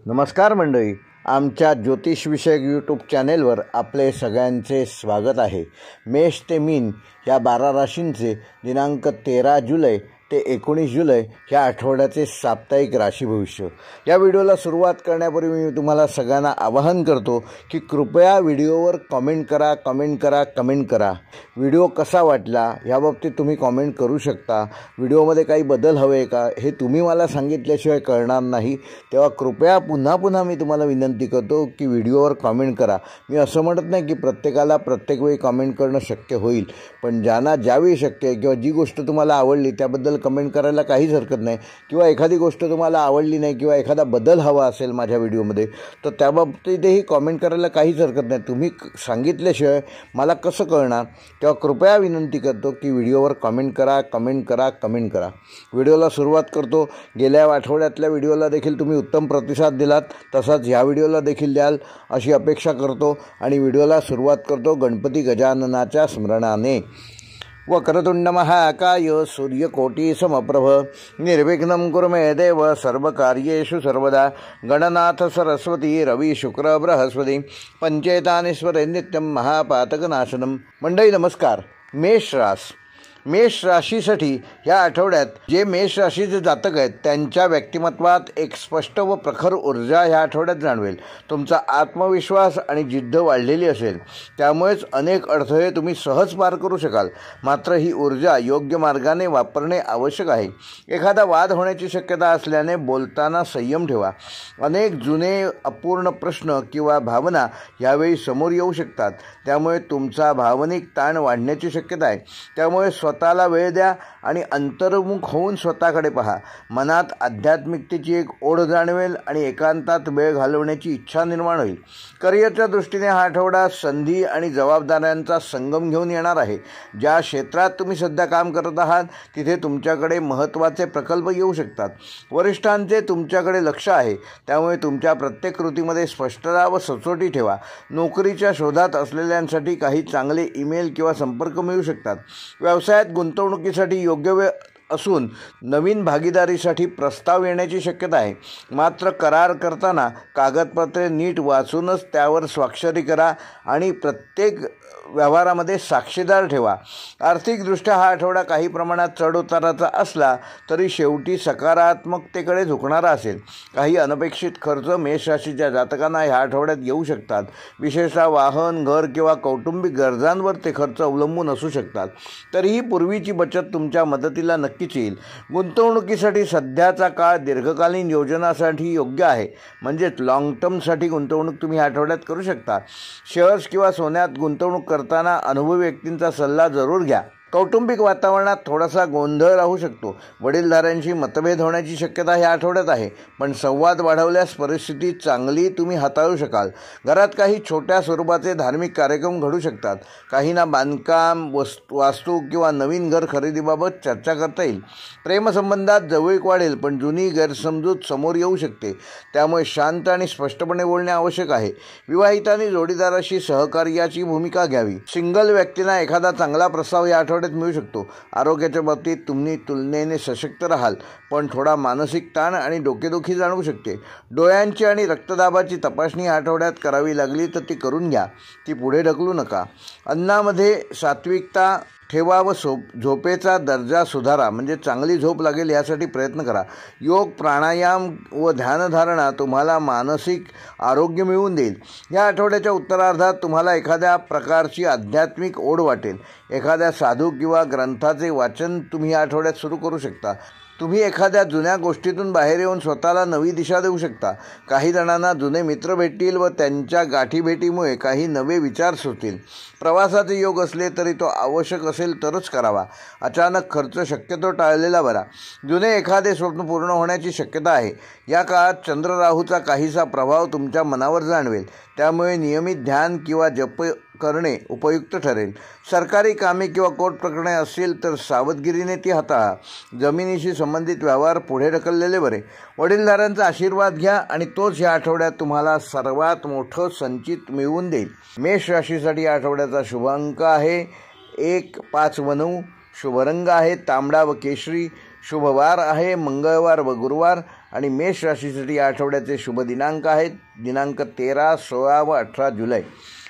नमस्कार मंडळी, आमच्या ज्योतिषविषयक यूट्यूब चॅनेलवर आपले सगळ्यांचे स्वागत आहे. मेष ते मीन या 12 राशींचे दिनांक 13 जुलै ते 19 जुलै ह्या आठवड्याचे साप्ताहिक राशी भविष्य. या व्हिडिओला सुरुवात करण्यापूर्वी मी तुम्हाला सगळ्यांना आवाहन करतो की कृपया व्हिडिओवर कमेंट करा. व्हिडिओ कसा वाटला याबाबतीत तुम्ही कमेंट करू शकता. व्हिडिओमध्ये काही बदल हवे का हे तुम्ही मला सांगितल्याशिवाय कळणार नाही. तेव्हा कृपया पुन्हा मी तुम्हाला विनंती करतो की व्हिडिओवर कमेंट करा. मी असं म्हणत नाही की प्रत्येकाला प्रत्येक वेळी कमेंट करणं शक्य होईल, पण ज्यांना ज्यावेळी शक्य आहे किंवा जी गोष्ट तुम्हाला आवडली त्याबद्दल कमेंट करायला काहीच हरकत नाही. किंवा एखादी गोष्ट तुम्हाला आवडली नाही किंवा एखादा बदल हवा असेल माझ्या व्हिडिओमध्ये तर त्याबाबतीतही कमेंट करायला काहीच हरकत नाही. तुम्ही सांगितल्याशिवाय मला कसं कळणार? तेव्हा कृपया विनंती करतो की व्हिडिओवर कमेंट करा. व्हिडिओला सुरुवात करतो. गेल्या आठवड्यातल्या व्हिडिओला देखील तुम्ही उत्तम प्रतिसाद दिलात, तसाच ह्या व्हिडिओला देखील द्याल अशी अपेक्षा करतो आणि व्हिडिओला सुरुवात करतो गणपती गजाननाच्या स्मरणाने. वक्रतुंड महाकाय सूर्यकोटी समप्रभ निर्विघ्नं कुरु मे देव सर्वकार्येषु सर्वदा. गणनाथ सरस्वती रवि शुक्र बृहस्पती पंचेतानि स्मरे नित्यं महापातकनाशनम. मंडळी नमस्कार. मेष राशीसाठी ह्या आठवड्यात जे मेष राशीचे जातक आहेत त्यांच्या व्यक्तिमत्वात एक स्पष्ट व प्रखर ऊर्जा ह्या आठवड्यात जाणवेल. तुमचा आत्मविश्वास आणि जिद्द वाढलेली असेल, त्यामुळेच अनेक अडथळे तुम्ही सहज पार करू शकाल. मात्र ही ऊर्जा योग्य मार्गाने वापरणे आवश्यक आहे. एखादा वाद होण्याची शक्यता असल्याने बोलताना संयम ठेवा. अनेक जुने अपूर्ण प्रश्न किंवा भावना यावेळी समोर येऊ शकतात, त्यामुळे तुमचा भावनिक ताण वाढण्याची शक्यता आहे. त्यामुळे स्वतःला वेळ द्या आणि अंतर्मुख होऊन स्वतःकडे पहा. मनात आध्यात्मिकतेची एक ओढ जाणवेल आणि एकांतात वेळ घालवण्याची इच्छा निर्माण होईल. करिअरच्या दृष्टीने हा आठवडा संधी आणि जबाबदाऱ्यांचा संगम घेऊन येणार आहे. ज्या क्षेत्रात तुम्ही सध्या काम करत आहात तिथे तुमच्याकडे महत्त्वाचे प्रकल्प येऊ शकतात. वरिष्ठांचे तुमच्याकडे लक्ष आहे, त्यामुळे तुमच्या प्रत्येक कृतीमध्ये स्पष्टता व सचोटी ठेवा. नोकरीच्या शोधात असलेल्यांसाठी काही चांगले ईमेल किंवा संपर्क मिळू शकतात. व्यवसायात गुंतवणुकीसाठी योग्य वेळ असून नवीन भागीदारीसाठी प्रस्ताव येण्याची शक्यता आहे. मात्र करार करताना कागदपत्रे नीट वाचूनच त्यावर स्वाक्षरी करा आणि प्रत्येक व्यवहारामध्ये साक्षीदार ठेवा. आर्थिकदृष्ट्या हा आठवडा काही प्रमाणात चढउताराचा असला तरी शेवटी सकारात्मकतेकडे झुकणारा असेल. काही अनपेक्षित खर्च मेष राशीच्या जातकांना ह्या आठवड्यात येऊ शकतात. विशेषतः वाहन, घर किंवा कौटुंबिक गरजांवर ते खर्च अवलंबून असू शकतात. तरीही पूर्वीची बचत तुमच्या मदतीला नक्कीच येईल. गुंतवणुकीसाठी सध्याचा काळ दीर्घकालीन योजनासाठी योग्य आहे, म्हणजेच लॉंग टर्मसाठी गुंतवणूक तुम्ही ह्या आठवड्यात करू शकता. शेअर्स किंवा सोन्यात गुंतवणूक करताना अनुभवी व्यक्तींचा सल्ला जरूर घ्या. कौटुंबिक वातावरणात थोडासा गोंधळ राहू शकतो. वडीलधाऱ्यांशी मतभेद होण्याची शक्यता ह्या आठवड्यात आहे, पण संवाद वाढवल्यास परिस्थिती चांगली तुम्ही हाताळू शकाल. घरात काही छोट्या स्वरूपाचे धार्मिक कार्यक्रम घडू शकतात. काहींना बांधकाम, वास्तू किंवा नवीन घर खरेदीबाबत चर्चा करता येईल. प्रेमसंबंधात जवळीक वाढेल, पण जुनी गैरसमजूत समोर येऊ शकते. त्यामुळे शांत आणि स्पष्टपणे बोलणे आवश्यक आहे. विवाहितांनी जोडीदाराशी सहकार्याची भूमिका घ्यावी. सिंगल व्यक्तींना एखादा चांगला प्रस्ताव या आठवड्यात मिळू शकतो. आरोग्याच्या बाबतीत तुम्ही तुलनेने सशक्त राहाल, पण थोडा मानसिक ताण आणि डोकेदुखी जाणवू शकते. डोळ्यांची आणि रक्तदाबाची तपासणी आठवड्यात करावी लागली तर ती करून घ्या, ती पुढे ढकलू नका. अन्नामध्ये सात्विकता ठेवा व झोपेचा दर्जा सुधारा, म्हणजे चांगली झोप लागेल यासाठी प्रयत्न करा. योग, प्राणायाम व ध्यानधारणा तुम्हाला मानसिक आरोग्य मिळवून देईल. या आठवड्याच्या उत्तरार्धात तुम्हाला एखाद्या प्रकारची आध्यात्मिक ओढ वाटेल. एखाद्या साधू किंवा ग्रंथाचे वाचन तुम्ही या आठवड्यात सुरू करू शकता. तुम्ही एखाद्या जुन्या गोष्टीतून बाहेर येऊन स्वतःला नवी दिशा देऊ शकता. काही जणांना जुने मित्र भेटतील व त्यांच्या गाठीभेटीमुळे काही नवे विचार सुचतील. प्रवासाचे योग असले तरी तो आवश्यक असेल तरच करावा. अचानक खर्च शक्यतो टाळलेला बरा. जुने एखादे स्वप्न पूर्ण होण्याची शक्यता आहे. या काळात चंद्र राहूचा काहीसा प्रभाव तुमच्या मनावर जाणवेल, त्यामुळे नियमित ध्यान किंवा जप करणे उपयुक्त ठरेल. सरकारी कामे किंवा कोर्ट प्रकरणे असतील तर सावधगिरीने ती हाताळा. जमिनीशी संबंधित व्यवहार पुढे ढकललेले बरे. वडीलधाऱ्यांचा आशीर्वाद घ्या आणि तोच या आठवड्यात तुम्हाला सर्वात मोठं संचित मिळवून देईल. मेष राशीसाठी या आठवड्याचा शुभ अंक आहे 1, 5 व 9. शुभ रंग आहे तांबडा व केशरी. शुभ वार आहे मंगळवार व गुरुवार आणि मेष राशीसाठी या आठवड्याचे शुभ दिनांक आहेत दिनांक 13, 16 व 18 जुलै.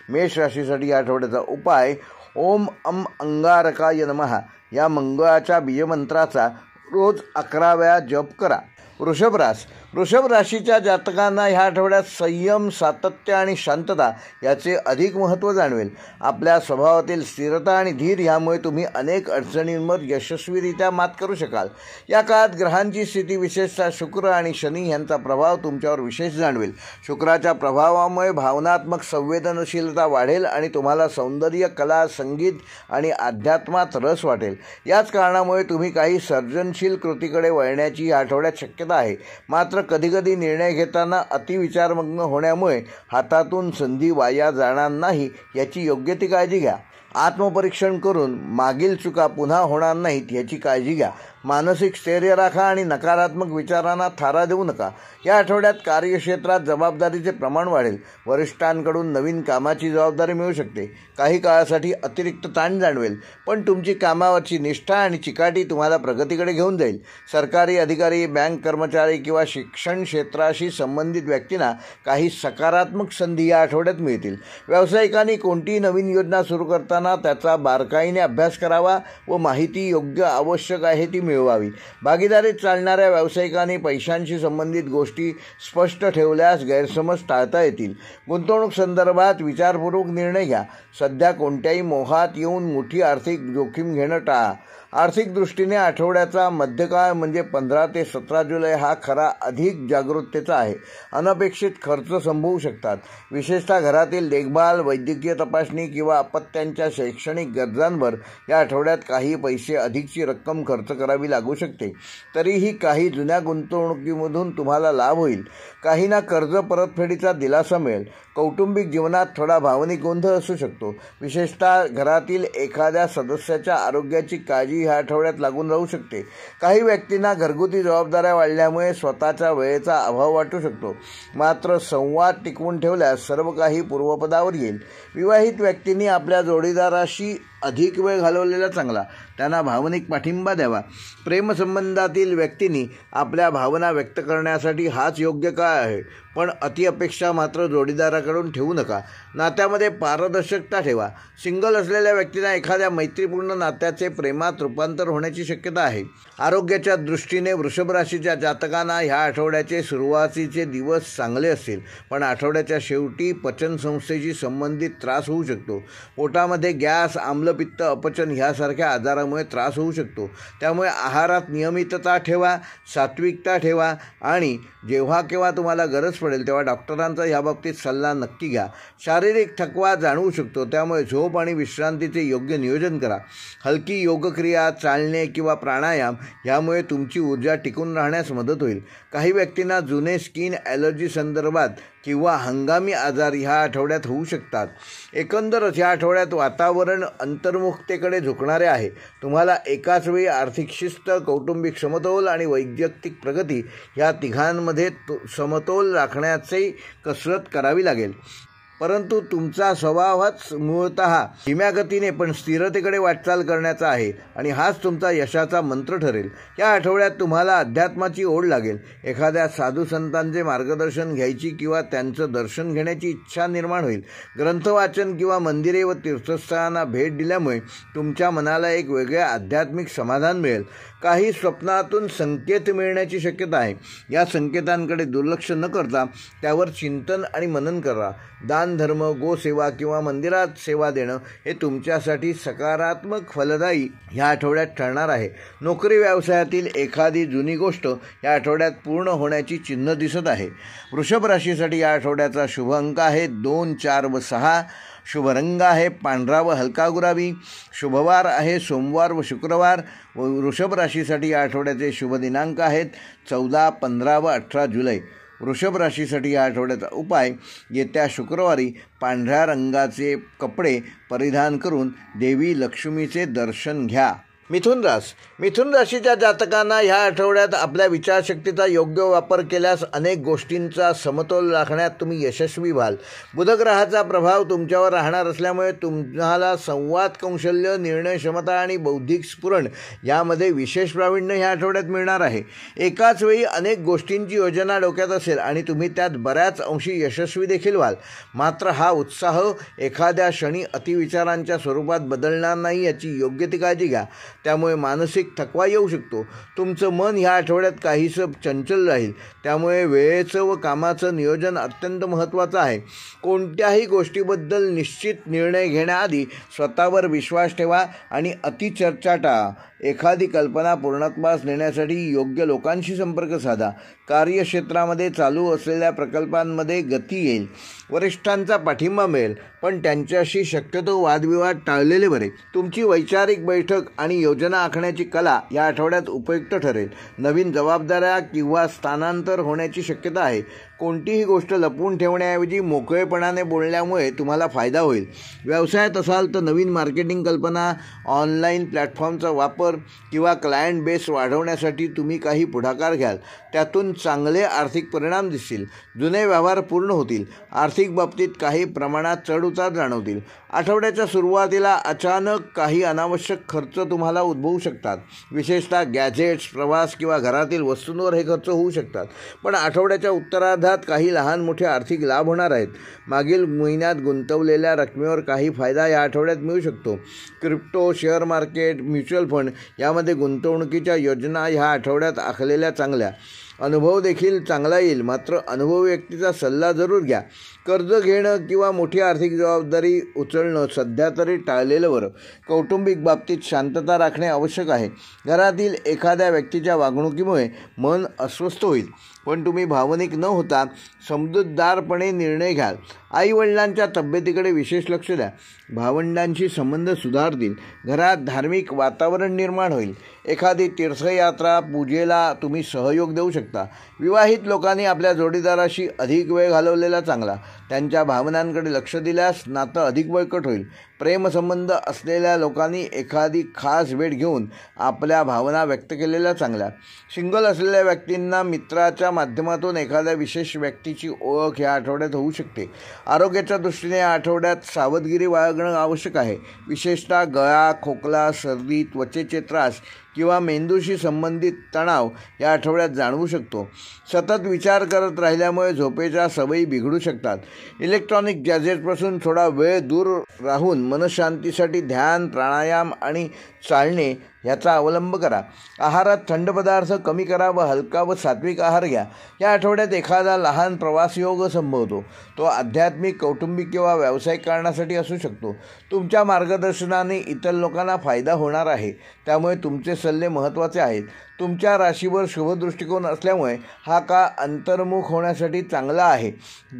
मेष राशीसाठी या आठवड्याचा उपाय ओम अंगारकाय नमः या मंगळाच्या बीजमंत्राचा रोज 11 वेळा जप करा. वृषभ राशीच्या जातकांना ह्या आठवड्यात संयम, सातत्य आणि शांतता याचे अधिक महत्त्व जाणवेल. आपल्या स्वभावातील स्थिरता आणि धीर यामुळे तुम्ही अनेक अडचणींवर यशस्वीरित्या मात करू शकाल. या काळात ग्रहांची स्थिती, विशेषतः शुक्र आणि शनी यांचा प्रभाव तुमच्यावर विशेष जाणवेल. शुक्राच्या प्रभावामुळे भावनात्मक संवेदनशीलता वाढेल आणि तुम्हाला सौंदर्य, कला, संगीत आणि अध्यात्मात रस वाटेल. याच कारणामुळे तुम्ही काही सर्जनशील कृतीकडे वळण्याची या आठवड्यात शक्यता आहे. मात्र कधीकधी निर्णय घेताना अतिविचारमग्न होण्यामुळे हातातून संधी वाया जाणार नाही याची योग्य ती काळजी घ्या. आत्मपरीक्षण करून मागील चुका पुन्हा होणार नाहीत याची काळजी घ्या. मानसिक स्थैर्य राखा आणि नकारात्मक विचारांना थारा देऊ नका. या आठवड्यात कार्यक्षेत्रात जबाबदारीचे प्रमाण वाढेल. वरिष्ठांकडून नवीन कामाची जबाबदारी मिळू शकते. काही काळासाठी अतिरिक्त ताण जाणवेल, पण तुमची कामावरची निष्ठा आणि चिकाटी तुम्हाला प्रगतीकडे घेऊन जाईल. सरकारी अधिकारी, बँक कर्मचारी किंवा शिक्षण क्षेत्राशी संबंधित व्यक्तींना काही सकारात्मक संधी या आठवड्यात मिळतील. व्यावसायिकांनी कोणतीही नवीन योजना सुरू करताना त्याचा बारकाईने अभ्यास करावा व माहिती योग्य आवश्यक आहे ती मिळवावी. भागीदारीत चालणाऱ्या व्यावसायिकांनी पैशांशी संबंधित गोष्टी स्पष्ट ठेवल्यास गैरसमज टाळता येतील. गुंतवणूक संदर्भात विचारपूर्वक निर्णय घ्या. सध्या कोणत्याही मोहात येऊन मोठी आर्थिक जोखीम घेणं टाळा. आर्थिक दृष्टीने आठवड्याचा मध्यकाळ म्हणजे 15 ते 17 जुलै हा खरा अधिक जागरूकतेचा आहे. अनपेक्षित खर्च संभवू शकतात. विशेषतः घरातील देखभाल, वैद्यकीय तपासणी किंवा अपत्यांच्या शैक्षणिक गरजांवर या आठवड्यात काही पैसे अधिकची रक्कम खर्च करावी लागू शकते. तरीही काही जुन्या गुंतवणुकीमधून तुम्हाला लाभ होईल. काहींना कर्ज परतफेडीचा दिलासा मिळेल. कौटुंबिक जीवनात थोडा भावनिक गोंधळ असू शकतो. विशेषतः घरातील एखाद्या सदस्याच्या आरोग्याची काळजी ह्या आठवड्यात लागून राहू शकते. काही व्यक्तींना घरगुती जबाबदाऱ्या वाढल्यामुळे स्वतःच्या वेळेचा अभाव वाटू शकतो. मात्र संवाद टिकवून ठेवल्यास सर्व काही पूर्वपदावर येईल. विवाहित व्यक्तींनी आपल्या जोडीदाराशी अधिक वेळ घालवलेला चांगला. त्यांना भावनिक पाठिंबा द्यावा. प्रेमसंबंधातील व्यक्तींनी आपल्या भावना व्यक्त करण्यासाठी हाच योग्य काळ आहे, पण अतिअपेक्षा मात्र जोडीदाराकडून ठेवू नका. नात्यामध्ये पारदर्शकता ठेवा. सिंगल असलेल्या व्यक्तींना एखाद्या मैत्रीपूर्ण नात्याचे प्रेमात रूपांतर होण्याची शक्यता आहे. आरोग्याच्या दृष्टीने वृषभ राशीच्या जातकांना ह्या आठवड्याचे सुरुवातीचे दिवस चांगले असतील, पण आठवड्याच्या शेवटी पचनसंस्थेशी संबंधित त्रास होऊ शकतो. पोटामध्ये गॅस, आम्लपित्त, अपचन ह्यासारख्या आजारामुळे त्रास होऊ शकतो. त्यामुळे आहारात नियमितता ठेवा, सात्विकता ठेवा आणि जेव्हा केव्हा तुम्हाला गरज पडेल तेव्हा डॉक्टरांचा याबाबतीत सल्ला नक्की घ्या. शारीरिक थकवा जाणवू शकतो, त्यामुळे झोप आणि विश्रांतीचे योग्य नियोजन करा. हलकी योगक्रिया, चालणे किंवा प्राणायाम यामुळे तुमची ऊर्जा टिकून राहण्यास मदत होईल. काही व्यक्तींना जुने स्किन ॲलर्जी संदर्भात किंवा हंगामी आजार ह्या आठवड्यात होऊ शकतात. एकंदरच ह्या आठवड्यात वातावरण अंतर्मुखतेकडे झुकणारे आहे. तुम्हाला एकाच वेळी आर्थिक शिस्त, कौटुंबिक समतोल आणि वैयक्तिक प्रगती ह्या तिघांमध्ये समतोल राखण्याची कसरत करावी लागेल. परंतु तुमचा स्वभावच मूळतः धीम्या गतीने पण स्थिरतेकडे वाटचाल करण्याचा आहे आणि हाच तुमचा यशाचा मंत्र ठरेल. या आठवड्यात तुम्हाला अध्यात्माची ओढ लागेल. एखाद्या साधू संतांचे मार्गदर्शन घ्यायची किंवा त्यांचं दर्शन घेण्याची इच्छा निर्माण होईल. ग्रंथवाचन किंवा मंदिरे व तीर्थस्थळांना भेट दिल्यामुळे तुमच्या मनाला एक वेगळे आध्यात्मिक समाधान मिळेल. काही स्वप्नातून संकेत मिळण्याची शक्यता आहे. या संकेतांकडे दुर्लक्ष न करता त्यावर चिंतन आणि मनन करा. दान, धर्म, गोसेवा किंवा मंदिरात सेवा देणं हे तुमच्यासाठी सकारात्मक, फलदायी ह्या आठवड्यात ठरणार आहे. नोकरी व्यवसायातील एखादी जुनी गोष्ट या आठवड्यात पूर्ण होण्याची चिन्ह दिसत आहे. वृषभ राशीसाठी या आठवड्याचा शुभ अंक आहे 2, 4 व 6. शुभ रंग आहे पांढरा व हलका गुलाबी. शुभवार आहे सोमवार व शुक्रवार. व वृषभ राशीसाठी या आठवड्याचे शुभ दिनांक आहेत 14, 15 व 18 जुलै. वृषभ राशीसाठी या आठवड्याचा उपाय येत्या शुक्रवारी पांढऱ्या रंगाचे कपडे परिधान करून देवी लक्ष्मीचे दर्शन घ्या. मिथुन राशीच्या जातकांना ह्या आठवड्यात आपल्या विचारशक्तीचा योग्य वापर केल्यास अनेक गोष्टींचा समतोल राखण्यात तुम्ही यशस्वी व्हाल. बुधग्रहाचा प्रभाव तुमच्यावर राहणार असल्यामुळे तुम्हाला संवाद कौशल्य, निर्णय क्षमता आणि बौद्धिक स्फुरण यामध्ये विशेष प्रावीण्य ह्या आठवड्यात मिळणार आहे. एकाच वेळी अनेक गोष्टींची योजना डोक्यात असेल आणि तुम्ही त्यात बऱ्याच अंशी यशस्वी देखील व्हाल. मात्र हा उत्साह एखाद्या क्षणी अतिविचारांच्या स्वरूपात बदलणार नाही याची योग्य ती काळजी घ्या. त्यामुळे मानसिक थकवा येऊ शकतो. तुमचं मन ह्या आठवड्यात काहीसं चंचल राहील. त्यामुळे वेळेचं व कामाचं नियोजन अत्यंत महत्त्वाचं आहे. कोणत्याही गोष्टीबद्दल निश्चित निर्णय घेण्याआधी स्वतःवर विश्वास ठेवा आणि अतिचर्चा टाळा. एखादी कल्पना पूर्णत्वास नेण्यासाठी योग्य लोकांशी संपर्क साधा. कार्यक्षेत्रामध्ये चालू असलेल्या प्रकल्पांमध्ये गती येईल. वरिष्ठांचा पाठिंबा मिळेल, पण त्यांच्याशी शक्यतो वादविवाद टाळलेले बरे. तुमची वैचारिक बैठक आणि योजना आखण्याची कला या आठवड्यात उपयुक्त ठरेल. नवीन जबाबदाऱ्या किंवा स्थानांतर होण्याची शक्यता आहे. कोणतीही गोष्ट लपवून ठेवण्याऐवजी मोकळेपणाने बोलण्यामुळे तुम्हाला फायदा होईल. व्यवसायात असाल तर नवीन मार्केटिंग कल्पना, ऑनलाईन प्लॅटफॉर्मचा वापर किंवा क्लायंट बेस वाढवण्यासाठी तुम्ही काही पुढाकार घ्याल. त्यातून चांगले आर्थिक परिणाम दिसतील. जुने व्यवहार पूर्ण होतील. आर्थिक बाबतीत काही प्रमाणात चढउतार जाणवतील. आठवड्याच्या सुरुवातीला अचानक काही अनावश्यक खर्च तुम्हाला उद्भवू शकतात. विशेषतः गॅजेट्स, प्रवास किंवा घरातील वस्तूंवर हे खर्च होऊ शकतात. पण आठवड्याच्या उत्तरार्धात काही लहान मोठे आर्थिक लाभ होणार आहेत. मागील महिन्यात गुंतवलेल्या रकमेवर काही फायदा या आठवड्यात मिळू शकतो. Crypto, share market, mutual fund यामध्ये गुंतवणुकीच्या योजना ह्या आठवड्यात आखलेल्या चांगल्या. अनुभव देखील चांगला येईल. मात्र अनुभवी व्यक्तीचा सल्ला जरूर घ्या. कर्ज घेणं किंवा मोठी आर्थिक जबाबदारी उचलणं सध्या तरी टाळलेलं बरं. कौटुंबिक बाबतीत शांतता राखणे आवश्यक आहे. घरातील एखाद्या व्यक्तीच्या वागणुकीमुळे मन अस्वस्थ होईल, पण तुम्ही भावनिक न होता समजूतदारपणे निर्णय घ्याल. आईवडिलांच्या तब्येतीकडे विशेष लक्ष द्या. भावंडांशी संबंध सुधारतील. घरात धार्मिक वातावरण निर्माण होईल. एखादी तीर्थयात्रा, पूजेला तुम्ही सहयोग देऊ शकता. विवाहित लोकांनी आपल्या जोडीदाराशी अधिक वेळ घालवलेला चांगला. त्यांच्या भावनांकडे लक्ष दिल्यास नातं अधिक बळकट होईल. प्रेमसंबंध असलेल्या लोकांनी एखादी खास भेट घेऊन आपल्या भावना व्यक्त केलेल्या चांगल्या. सिंगल असलेल्या व्यक्तींना मित्राच्या माध्यमातून एखाद्या विशेष व्यक्तीची ओळख या आठवड्यात होऊ शकते. आरोग्याच्या दृष्टीने या आठवड्यात सावधगिरी बाळगणं आवश्यक आहे. विशेषतः गळा, खोकला, सर्दी, त्वचेचे त्रास किंवा मेंदूशी संबंधित तणाव या आठवड्यात जाणवू शकतो. सतत विचार करत राहिल्यामुळे झोपेच्या सवयी बिघडू शकतात. इलेक्ट्रॉनिक गॅजेटपासून थोडा वेळ दूर राहून मनशांतीसाठी ध्यान, प्राणायाम आणि चालणे ह्याचा अवलंब करा. आहारात थंड पदार्थ कमी करा व हलका व सात्विक आहार घ्या. या आठवड्यात एखादा लहान प्रवास योग संभवतो. तो आध्यात्मिक, कौटुंबिक किंवा व्यावसायिक कारणासाठी असू शकतो. तुमच्या मार्गदर्शनाने इतर लोकांना फायदा होणार आहे. त्यामुळे तुमचे सल्ले महत्त्वाचे आहेत. तुमच्या राशीवर शुभ दृष्टिकोन असल्यामुळे हा काळ अंतर्मुख होण्यासाठी चांगला आहे.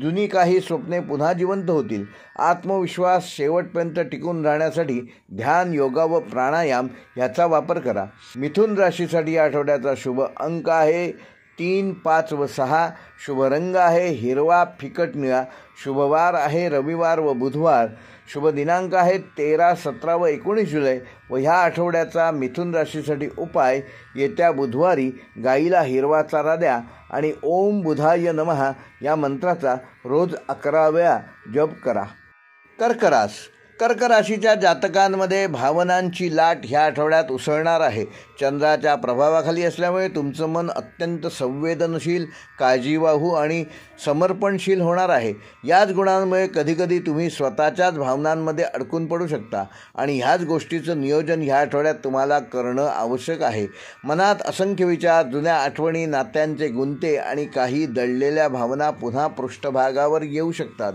जुनी काही स्वप्ने पुन्हा जिवंत होतील. आत्मविश्वास शेवटपर्यंत टिकून राहण्यासाठी ध्यान, योगा व प्राणायाम याचा वापर करा. मिथुन राशीसाठी या आठवड्याचा शुभ अंक आहे 3, 5 व 6. शुभ रंग आहे हिरवा, फिकट निळा. शुभवार आहे रविवार व बुधवार. शुभ दिनांक आहे 13, 17 व 19 जुलै. व ह्या आठवड्याचा मिथुन राशीसाठी उपाय: येत्या बुधवारी गाईला हिरवा चारा द्या आणि ओम बुधाय नमः या मंत्राचा रोज 11 वेळा जप करा. कर्क राशीच्या जातकांमध्ये भावनांची लाट ह्या आठवड्यात उसळणार आहे. चंद्राच्या प्रभावाखाली असल्यामुळे तुमचं मन अत्यंत संवेदनशील, काळजीवाहू आणि समर्पणशील होणार आहे. याच गुणांमुळे कधीकधी तुम्ही स्वतःच्याच भावनांमध्ये अडकून पडू शकता आणि ह्याच गोष्टीचं नियोजन ह्या आठवड्यात तुम्हाला करणं आवश्यक आहे. मनात असंख्य विचार, जुन्या आठवणी, नात्यांचे गुंते आणि काही दडलेल्या भावना पुन्हा पृष्ठभागावर येऊ शकतात.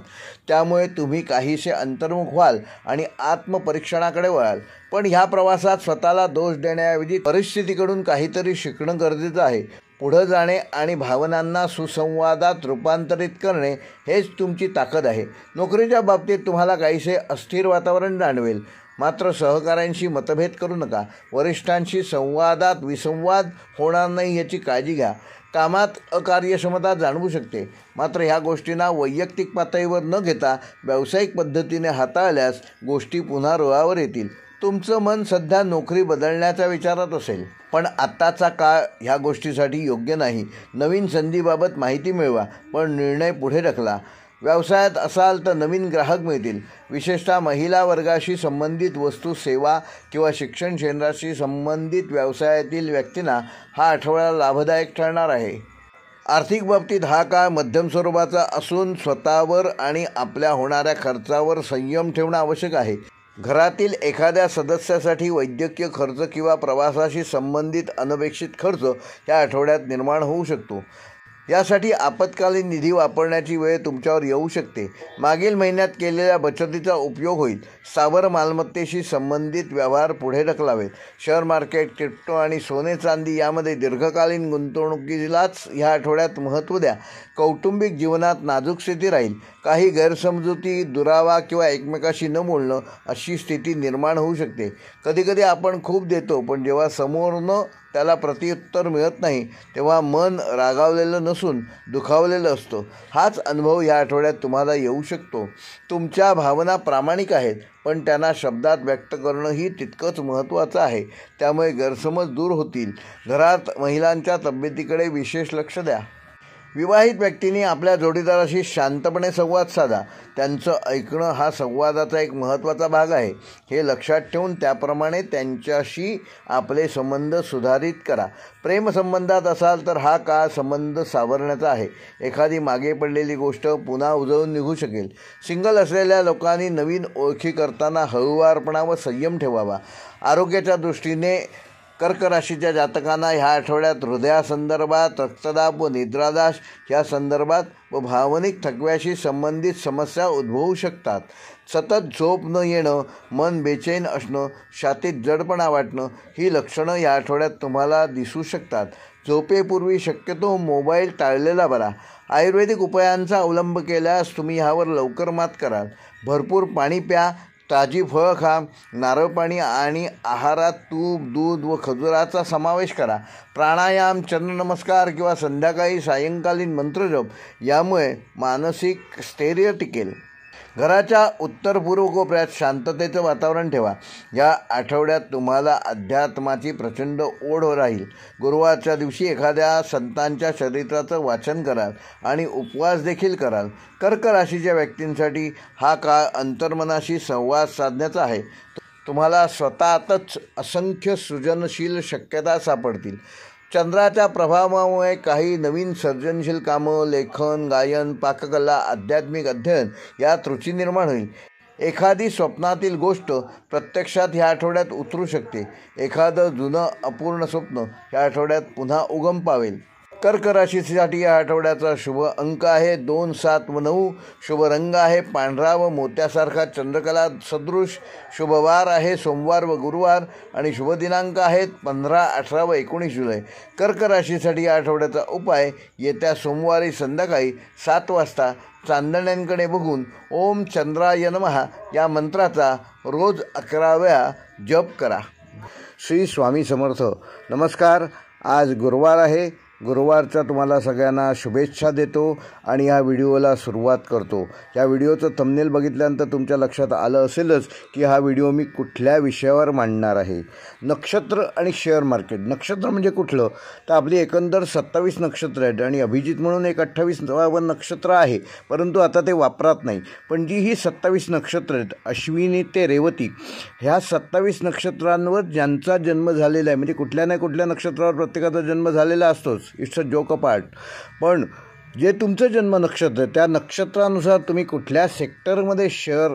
त्यामुळे तुम्ही काहीसे अंतर्मुख व्हाल आणि आत्मपरीक्षणाकडे वळाल. पण ह्या प्रवासात स्वतःला दोष देण्याऐवजी परिस्थितीकडून काहीतरी शिकणं गरजेचं आहे. पुढं जाणे आणि भावनांना सुसंवादात रूपांतरित करणे हेच तुमची ताकद आहे. नोकरीच्या बाबतीत तुम्हाला काहीसे अस्थिर वातावरण जाणवेल. मात्र सहकाऱ्यांशी मतभेद करू नका. वरिष्ठांशी संवादात विसंवाद होणार नाही याची काळजी घ्या. कामात अकार्यक्षमता जाणवू शकते. मात्र ह्या गोष्टींना वैयक्तिक पातळीवर न घेता व्यावसायिक पद्धतीने हाताळल्यास गोष्टी पुन्हा रुळावर येतील. तुमचं मन सध्या नोकरी बदलण्याच्या विचारात असेल, पण आत्ताचा काळ ह्या गोष्टीसाठी योग्य नाही. नवीन संधीबाबत माहिती मिळवा, पण निर्णय पुढे ढकला. व्यवसायात असाल तर नवीन ग्राहक मिळतील. विशेषतः महिला वर्गाशी संबंधित वस्तू, सेवा किंवा शिक्षण क्षेत्राशी संबंधित व्यवसायातील व्यक्तींना हा आठवडा लाभदायक ठरणार आहे. आर्थिक बाबतीत हा काळ मध्यम स्वरूपाचा असून स्वतःवर आणि आपल्या होणाऱ्या खर्चावर संयम ठेवणं आवश्यक आहे. घरातील एखाद्या सदस्यासाठी वैद्यकीय खर्च किंवा प्रवासाशी संबंधित अनपेक्षित खर्च या आठवड्यात निर्माण होऊ शकतो. यासाठी आपत्कालीन निधी वापरण्याची वेळ तुमच्यावर येऊ शकते. मागील महिन्यात केलेल्या बचतीचा उपयोग होईल. स्थावर मालमत्तेशी संबंधित व्यवहार पुढे ढकलावेत. शेअर मार्केट, क्रिप्टो आणि सोने चांदी यामध्ये दीर्घकालीन गुंतवणुकीलाच ह्या आठवड्यात महत्त्व द्या. कौटुंबिक जीवनात नाजूक स्थिती राहील. काही गैरसमजुती, दुरावा किंवा एकमेकाशी न बोलणं अशी स्थिती निर्माण होऊ शकते. कधीकधी आपण खूप देतो, पण जेव्हा समोरनं त्याला प्रत्युत्तर मिळत नाही तेव्हा मन रागावलेलं नसून दुखावलेलं असतं. हाच अनुभव या आठवड्यात तुम्हाला येऊ शकतो. तुमच्या भावना प्रामाणिक आहेत, पण त्यांना शब्दात व्यक्त करणंही तितकंच महत्त्वाचं आहे. त्यामुळे गैरसमज दूर होतील. घरात महिलांच्या तब्येतीकडे विशेष लक्ष द्या. विवाहित व्यक्तींनी आपल्या जोडीदाराशी शांतपणे संवाद साधा. त्यांचं ऐकणं हा संवादाचा एक महत्त्वाचा भाग आहे. हे लक्षात ठेवून त्याप्रमाणे त्यांच्याशी आपले संबंध सुधारित करा. प्रेमसंबंधात असाल तर हा काळ संबंध सावरण्याचा आहे. एखादी मागे पडलेली गोष्ट पुन्हा उजळून निघू शकेल. सिंगल असलेल्या लोकांनी नवीन ओळखी करताना हळूवारपणा व संयम ठेवावा. आरोग्याच्या दृष्टीने कर्क राशीच्या जातकांना ह्या आठवड्यात हृदयासंदर्भात, रक्तदाब व निद्रानाश या संदर्भात व भावनिक थकव्याशी संबंधित समस्या उद्भवू शकतात. सतत झोप न येणं, मन बेचैन असणं, छातीत जडपणा वाटणं ही लक्षणं या आठवड्यात तुम्हाला दिसू शकतात. झोपेपूर्वी शक्यतो मोबाईल टाळलेला बरा. आयुर्वेदिक उपायांचा अवलंब केल्यास तुम्ही ह्यावर लवकर मात कराल. भरपूर पाणी प्या. ताजी फळं खा. नारळ पाणी आणि आहारात तूप, दूध व खजुराचा समावेश करा. प्राणायाम, चंद्रनमस्कार किंवा संध्याकाळी सायंकालीन मंत्रजप यामुळे मानसिक स्थैर्य टिकेल. घराच्या उत्तर पूर्व कोपऱ्यात शांततेचं वातावरण ठेवा. या आठवड्यात तुम्हाला अध्यात्माची प्रचंड ओढ राहील. गुरुवारच्या दिवशी एखाद्या संतांच्या चरित्राचं वाचन कराल आणि उपवास देखील कराल. कर्क राशीच्या व्यक्तींसाठी हा काळ अंतर्मनाशी संवाद साधण्याचा आहे. तुम्हाला स्वतःतच असंख्य सृजनशील शक्यता सापडतील. चंद्राच्या प्रभावामुळे काही नवीन सर्जनशील कामं, लेखन, गायन, पाककला, आध्यात्मिक अध्ययन यात रुची निर्माण होईल. एखादी स्वप्नातील गोष्ट प्रत्यक्षात ह्या आठवड्यात उतरू शकते. एखादं जुनं अपूर्ण स्वप्न ह्या आठवड्यात पुन्हा उगम पावेल. कर्क राशीसाठी या आठवड्याचा शुभ अंक आहे 2, 7 व 9. शुभ रंग आहे पांढरा व मोत्यासारखा चंद्रकला सदृश. शुभ वार आहे सोमवार व गुरुवार आणि शुभ दिनांक आहेत 15, 18 व 19 जुलै. कर्क राशीसाठी या आठवड्याचा उपाय येत्या सोमवारी संध्याकाळी 7 वाजता चांदण्यांकडे बघून ओम चंद्राय नमः या मंत्राचा रोज 11 वेळा जप करा. श्री स्वामी समर्थ. नमस्कार. आज गुरुवार आहे. गुरुवारच्या तुम्हाला सगळ्यांना शुभेच्छा देतो आणि या व्हिडिओला सुरुवात करतो. या व्हिडिओचं थंबनेल बघितल्यानंतर तुमच्या लक्षात आलं असेलच की हा व्हिडिओ मी कुठल्या विषयावर मांडणार आहे. नक्षत्र आणि शेअर मार्केट. नक्षत्र म्हणजे कुठलं तर आपली एकंदर 27 नक्षत्र आहेत आणि अभिजित म्हणून एक 28व नक्षत्र आहे, परंतु आता ते वापरात नाही. पण जी ही 27 नक्षत्र आहेत अश्विनी ते रेवती ह्या 27 नक्षत्रांवर ज्यांचा जन्म झालेला आहे, म्हणजे कुठल्या ना कुठल्या नक्षत्रावर प्रत्येकाचा जन्म झालेला असतोच. It's a joke apart. पण जे तुमचं जन्म नक्षत्र आहे त्या नक्षत्रानुसार तुम्ही कुठल्या सेक्टरमध्ये शेअर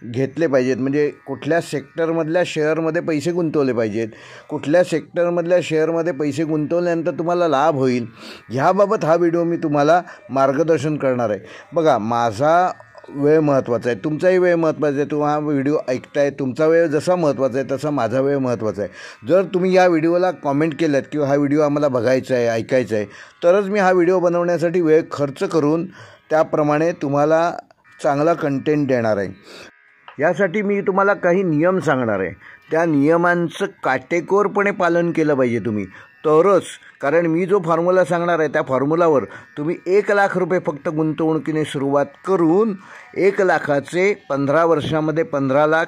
घेतले पाहिजेत, म्हणजे कुठल्या सेक्टरमधल्या शेअरमध्ये पैसे गुंतवले पाहिजेत, कुठल्या सेक्टरमधल्या शेअरमध्ये पैसे गुंतवल्यानंतर तुम्हाला लाभ होईल, ह्याबाबत हा व्हिडिओ मी तुम्हाला मार्गदर्शन करणार आहे. बघा, माझा वेळ महत्त्वाचा आहे, तुमचाही वेळ महत्त्वाचा आहे. तुम्ही हा व्हिडिओ ऐकताय, तुमचा वेळ जसा महत्त्वाचा आहे तसा माझा वेळ महत्त्वाचा आहे. जर तुम्ही या व्हिडिओला कॉमेंट केल्यात किंवा हा व्हिडिओ आम्हाला बघायचा आहे, ऐकायचा आहे, तरच मी हा व्हिडिओ बनवण्यासाठी वेळ खर्च करून त्याप्रमाणे तुम्हाला चांगला कंटेंट देणार आहे. यासाठी मी तुम्हाला काही नियम सांगणार आहे. त्या नियमांचं काटेकोरपणे पालन केलं पाहिजे तुम्ही, तरच. कारण मी जो फॉर्म्युला सांगणार आहे त्या फॉर्म्युलावर तुम्ही 1 लाख रुपये फक्त गुंतवणुकीने सुरुवात करून 1 लाखाचे 15 वर्षामध्ये 15 लाख,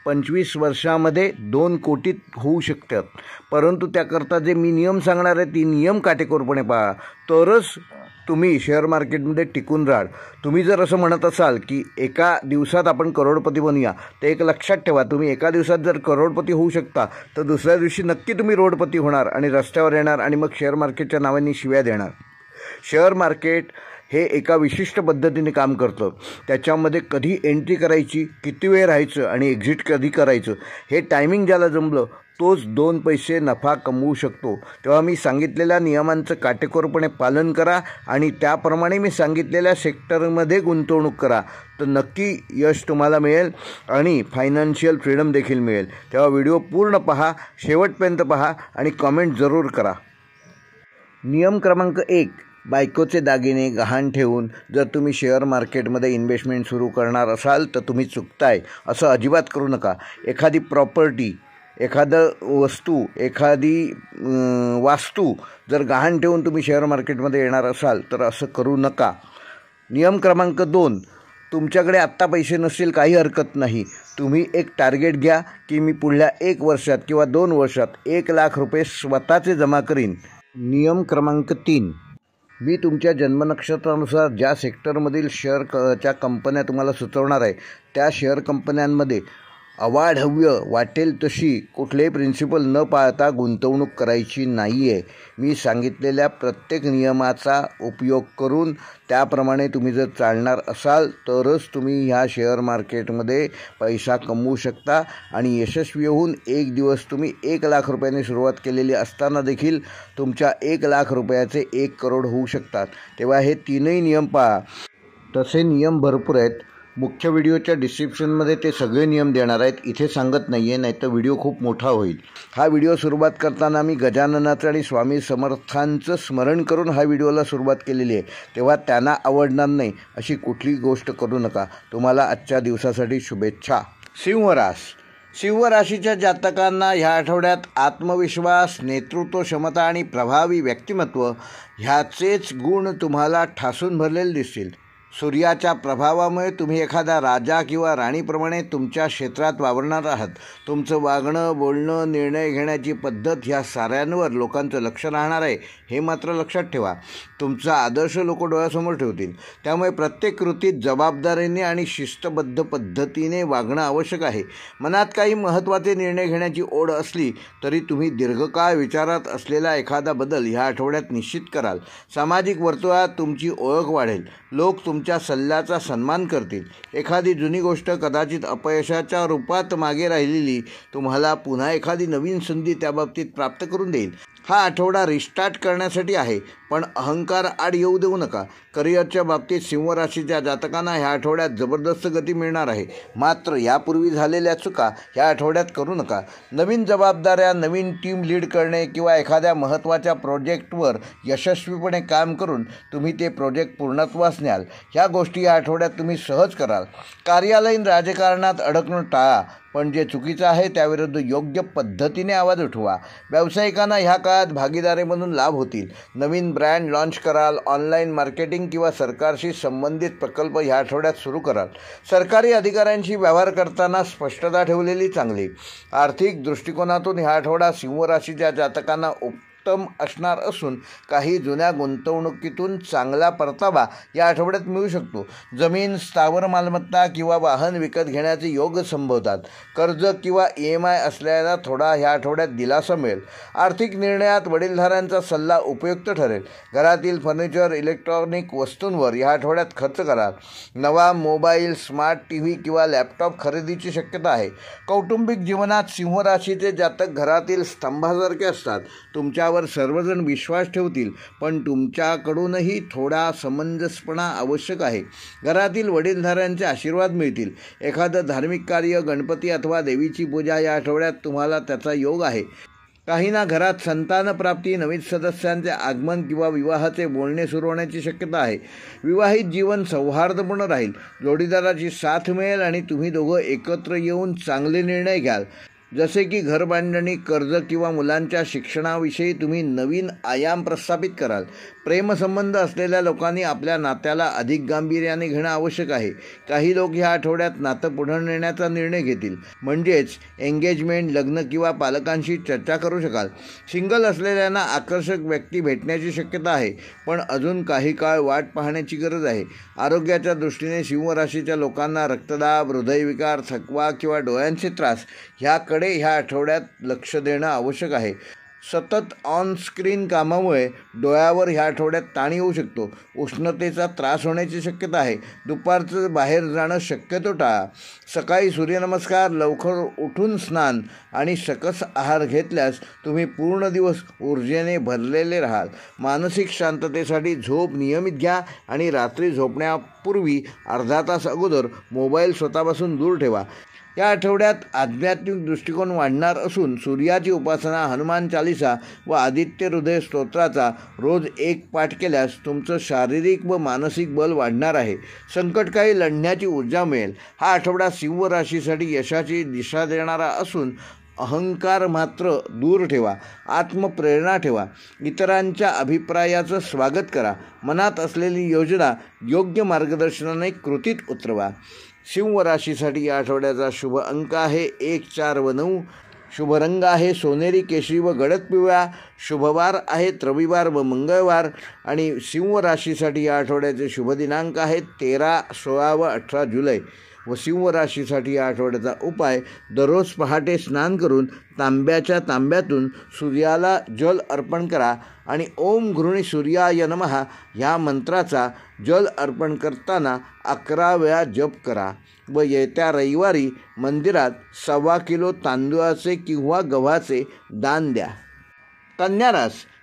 25 वर्षामध्ये 2 कोटीत होऊ शकतात. परंतु त्याकरता जे मी नियम सांगणार आहे ती नियम काटेकोरपणे पहा, तरच तुम्ही शेअर मार्केटमध्ये टिकून राहाल. तुम्ही जर असं म्हणत असाल की एका दिवसात आपण करोडपती बनूया, तर एक लक्षात ठेवा, तुम्ही एका दिवसात जर करोडपती होऊ शकता तर दुसऱ्या दिवशी नक्की तुम्ही रोडपती होणार आणि रस्त्यावर येणार आणि मग शेअर मार्केटच्या नावाने शिव्या देणार. शेअर मार्केट हे एका विशिष्ट पद्धतीने काम करतं. त्याच्यामध्ये कधी एंट्री करायची, किती वेळ राहायचं आणि एक्झिट कधी करायचं, हे टायमिंग ज्याला जमलं तोच 2 पैसे नफा कमवू शकतो. तेव्हा मी सांगितलेल्या नियमांचं काटेकोरपणे पालन करा आणि त्याप्रमाणे मी सांगितलेल्या सेक्टरमध्ये गुंतवणूक करा, तर नक्की यश तुम्हाला मिळेल आणि फायनान्शियल फ्रीडम देखील मिळेल. तेव्हा व्हिडिओ पूर्ण पहा, शेवटपर्यंत पहा आणि कमेंट जरूर करा. नियम क्रमांक 1, बायकोचे दागिने गहाण ठेवून जर तुम्ही शेअर मार्केटमध्ये इन्व्हेस्टमेंट सुरू करणार असाल तर तुम्ही चुकताय. असं अजिबात करू नका. एखादी प्रॉपर्टी, एखादं वस्तू, एखादी वास्तू जर गहाण ठेवून तुम्ही शेअर मार्केटमध्ये येणार असाल तर असं करू नका. नियम क्रमांक 2, तुमच्याकडे आत्ता पैसे नसतील काही हरकत नाही. तुम्ही एक टार्गेट घ्या की मी पुढल्या 1 वर्षात किंवा 2 वर्षात 1 लाख रुपये स्वतःचे जमा करीन. नियम क्रमांक 3, मी तुमच्या जन्मनक्षत्रानुसार ज्या सेक्टरमधील शेअरच्या कंपन्या तुम्हाला सुचवणार आहे त्या शेअर कंपन्यांमध्ये अवाढव्य वाटेल तशी कुठलेही प्रिन्सिपल न पाळता गुंतवणूक करायची नाही आहे. मी सांगितलेल्या प्रत्येक नियमाचा उपयोग करून त्याप्रमाणे तुम्ही जर चालणार असाल तरच तुम्ही ह्या शेअर मार्केटमध्ये पैसा कमवू शकता आणि यशस्वी होऊन एक दिवस तुम्ही 1 लाख रुपयांनी सुरुवात केलेली असताना देखील तुमच्या 1 लाख रुपयाचे 1 करोड होऊ शकतात. तेव्हा हे 3ही नियम पहा. तसे नियम भरपूर आहेत. मुख्य व्हिडिओच्या डिस्क्रिप्शनमध्ये ते सगळे नियम देणार आहेत, इथे सांगत नाही आहे, नाहीतर व्हिडिओ खूप मोठा होईल. हा व्हिडिओ सुरुवात करताना मी गजाननाचं आणि स्वामी समर्थांचं स्मरण करून हा व्हिडिओला सुरुवात केलेली आहे. तेव्हा त्यांना आवडणार नाही अशी कुठलीही गोष्ट करू नका. तुम्हाला आजच्या दिवसासाठी शुभेच्छा. सिंह राशीच्या जातकांना ह्या आठवड्यात आत्मविश्वास, नेतृत्व क्षमता आणि प्रभावी व्यक्तिमत्व ह्याचेच गुण तुम्हाला ठासून भरलेले दिसतील. सूर्याच्या प्रभावामुळे तुम्ही एखादा राजा किंवा राणीप्रमाणे तुमच्या क्षेत्रात वावरणार आहात. तुमचं वागणं, बोलणं, निर्णय घेण्याची पद्धत ह्या साऱ्यांवर लोकांचं लक्ष राहणार आहे, हे मात्र लक्षात ठेवा. तुमचा आदर्श लोक डोळ्यासमोर ठेवतील. त्यामुळे प्रत्येक कृतीत जबाबदारीने आणि शिस्तबद्ध पद्धतीने वागणं आवश्यक आहे. मनात काही महत्त्वाचे निर्णय घेण्याची ओढ असली तरी तुम्ही दीर्घकाळ विचारात असलेला एखादा बदल ह्या आठवड्यात निश्चित कराल. सामाजिक वर्तुळात तुमची ओळख वाढेल. लोक तुमच्या सल्ल्याचा सन्मान करतील. एखादी जुनी गोष्ट कदाचित अपयशाच्या रूपात मागे राहिलेली तुम्हाला पुन्हा एखादी नवीन संधी त्याबाबतीत प्राप्त करून देईल. हा आठवडा रिस्टार्ट करण्यासाठी आहे, पण अहंकार आड येऊ देऊ नका. करिअरच्या बाबतीत सिंह राशीच्या जातकांना ह्या आठवड्यात जबरदस्त गती मिळणार आहे. मात्र यापूर्वी झालेल्या चुका ह्या आठवड्यात करू नका. नवीन जबाबदाऱ्या, नवीन टीम लीड करणे किंवा एखाद्या महत्त्वाच्या प्रोजेक्टवर यशस्वीपणे काम करून तुम्ही ते प्रोजेक्ट पूर्णत्वास न्याल. ह्या गोष्टी या आठवड्यात तुम्ही सहज कराल. कार्यालयीन राजकारणात अडकणं टाळा, पण जे चुकीचं आहे त्याविरुद्ध योग्य पद्धतीने आवाज उठवा. व्यावसायिकांना ह्या काळात भागीदारीमधून लाभ होतील. नवीन ब्रँड लॉन्च कराल. ऑनलाईन मार्केटिंग किंवा सरकारशी संबंधित प्रकल्प ह्या आठवड्यात सुरू कराल. सरकारी अधिकाऱ्यांशी व्यवहार करताना स्पष्टता ठेवलेली चांगली. आर्थिक दृष्टिकोनातून ह्या आठवडा सिंह राशीच्या जातकांना उत्तम असणार असून काही जुन्या गुंतवणुकीतून चांगला परतावा या आठवड्यात मिळू शकतो. जमीन, स्थावर मालमत्ता किंवा वाहन विकत घेण्याचे योग संभवतात. कर्ज किंवा EMI असलेल्या थोडा ह्या आठवड्यात दिलासा मिळेल. आर्थिक निर्णयात वडीलधाऱ्यांचा सल्ला उपयुक्त ठरेल. घरातील फर्निचर, इलेक्ट्रॉनिक वस्तूंवर या आठवड्यात खर्च करा. नवा मोबाईल, स्मार्ट TV किंवा लॅपटॉप खरेदीची शक्यता आहे. कौटुंबिक जीवनात सिंह राशीचे जातक घरातील स्तंभासारखे असतात. तुमच्यावर सर्वजण विश्वास ठेवतील, पण तुमच्याकडूनही थोडा समंजसपणा आवश्यक आहे. घरातील वडीलधाऱ्यांचे आशीर्वाद मिळतील. एखादं धार्मिक कार्य, गणपती अथवा देवीची पूजा या आठवड्यात तुम्हाला त्याचा योग आहे. काहींना घरात संतानप्राप्ती, नवीन सदस्यांचे आगमन किंवा विवाहाचे बोलणे सुरू होण्याची शक्यता आहे. विवाहित जीवन सौहार्दपूर्ण राहील. जोडीदाराची साथ मिळेल आणि तुम्ही दोघं एकत्र येऊन चांगले निर्णय घ्याल. जसे की घरबांधणी, कर्ज किंवा मुलांच्या शिक्षणाविषयी तुम्ही नवीन आयाम प्रस्थापित कराल. प्रेमसंबंध असलेल्या लोकांनी आपल्या नात्याला अधिक गांभीर्याने घेणं आवश्यक आहे. काही लोक ह्या आठवड्यात नातं पुढे नेण्याचा निर्णय घेतील, म्हणजेच एंगेजमेंट, लग्न किंवा पालकांशी चर्चा करू शकाल. सिंगल असलेल्यांना आकर्षक व्यक्ती भेटण्याची शक्यता आहे, पण अजून काही काळ वाट पाहण्याची गरज आहे. आरोग्याच्या दृष्टीने सिंह राशीच्या लोकांना रक्तदाब, हृदयविकार, थकवा किंवा डोळ्यांचे त्रास ह्याकडे ह्या आठवड्यात लक्ष देणं आवश्यक आहे. सतत ऑन स्क्रीन कामामुळे डोळ्यावर ह्या आठवड्यात ताण येऊ शकतो. उष्णतेचा त्रास होण्याची शक्यता आहे. दुपारचं बाहेर जाणं शक्यतो टाळा. सकाळी सूर्यनमस्कार, लवकर उठून स्नान आणि सकस आहार घेतल्यास तुम्ही पूर्ण दिवस ऊर्जेने भरलेले राहाल. मानसिक शांततेसाठी झोप नियमित घ्या आणि रात्री झोपण्यापूर्वी अर्धा तास अगोदर मोबाईल स्वतःपासून दूर ठेवा. या आठवड्यात आध्यात्मिक दृष्टिकोन वाढणार असून सूर्याची उपासना, हनुमान चालिसा व आदित्य हृदय स्तोत्राचा रोज एक पाठ केल्यास तुमचं शारीरिक व मानसिक बल वाढणार आहे. संकटकाळी लढण्याची ऊर्जा मिळेल. हा आठवडा सिंह राशीसाठी यशाची दिशा देणारा असून अहंकार मात्र दूर ठेवा. आत्मप्रेरणा ठेवा. इतरांच्या अभिप्रायाचं स्वागत करा. मनात असलेली योजना योग्य मार्गदर्शनाने कृतीत उतरवा. सिंह राशीसाठी या आठवड्याचा शुभ अंक आहे 1, 4 व 9. शुभ रंग आहे सोनेरी, केशरी व गडद पिवळा. शुभवार आहेत रविवार व मंगळवार. आणि सिंह राशीसाठी या आठवड्याचे शुभ दिनांक आहेत 13, 16 व 18 जुलै. व सिंह राशीसाठी या आठवड्याचा उपाय, दररोज पहाटे स्नान करून तांब्याच्या तांब्यातून सूर्याला जल अर्पण करा आणि ओम घृणी सूर्याय नमः ह्या मंत्राचा जल अर्पण करताना 11 वेळा जप करा. व येत्या रविवारी मंदिरात 1.25 किलो तांदूळाचे किंवा गव्हाचे दान द्या.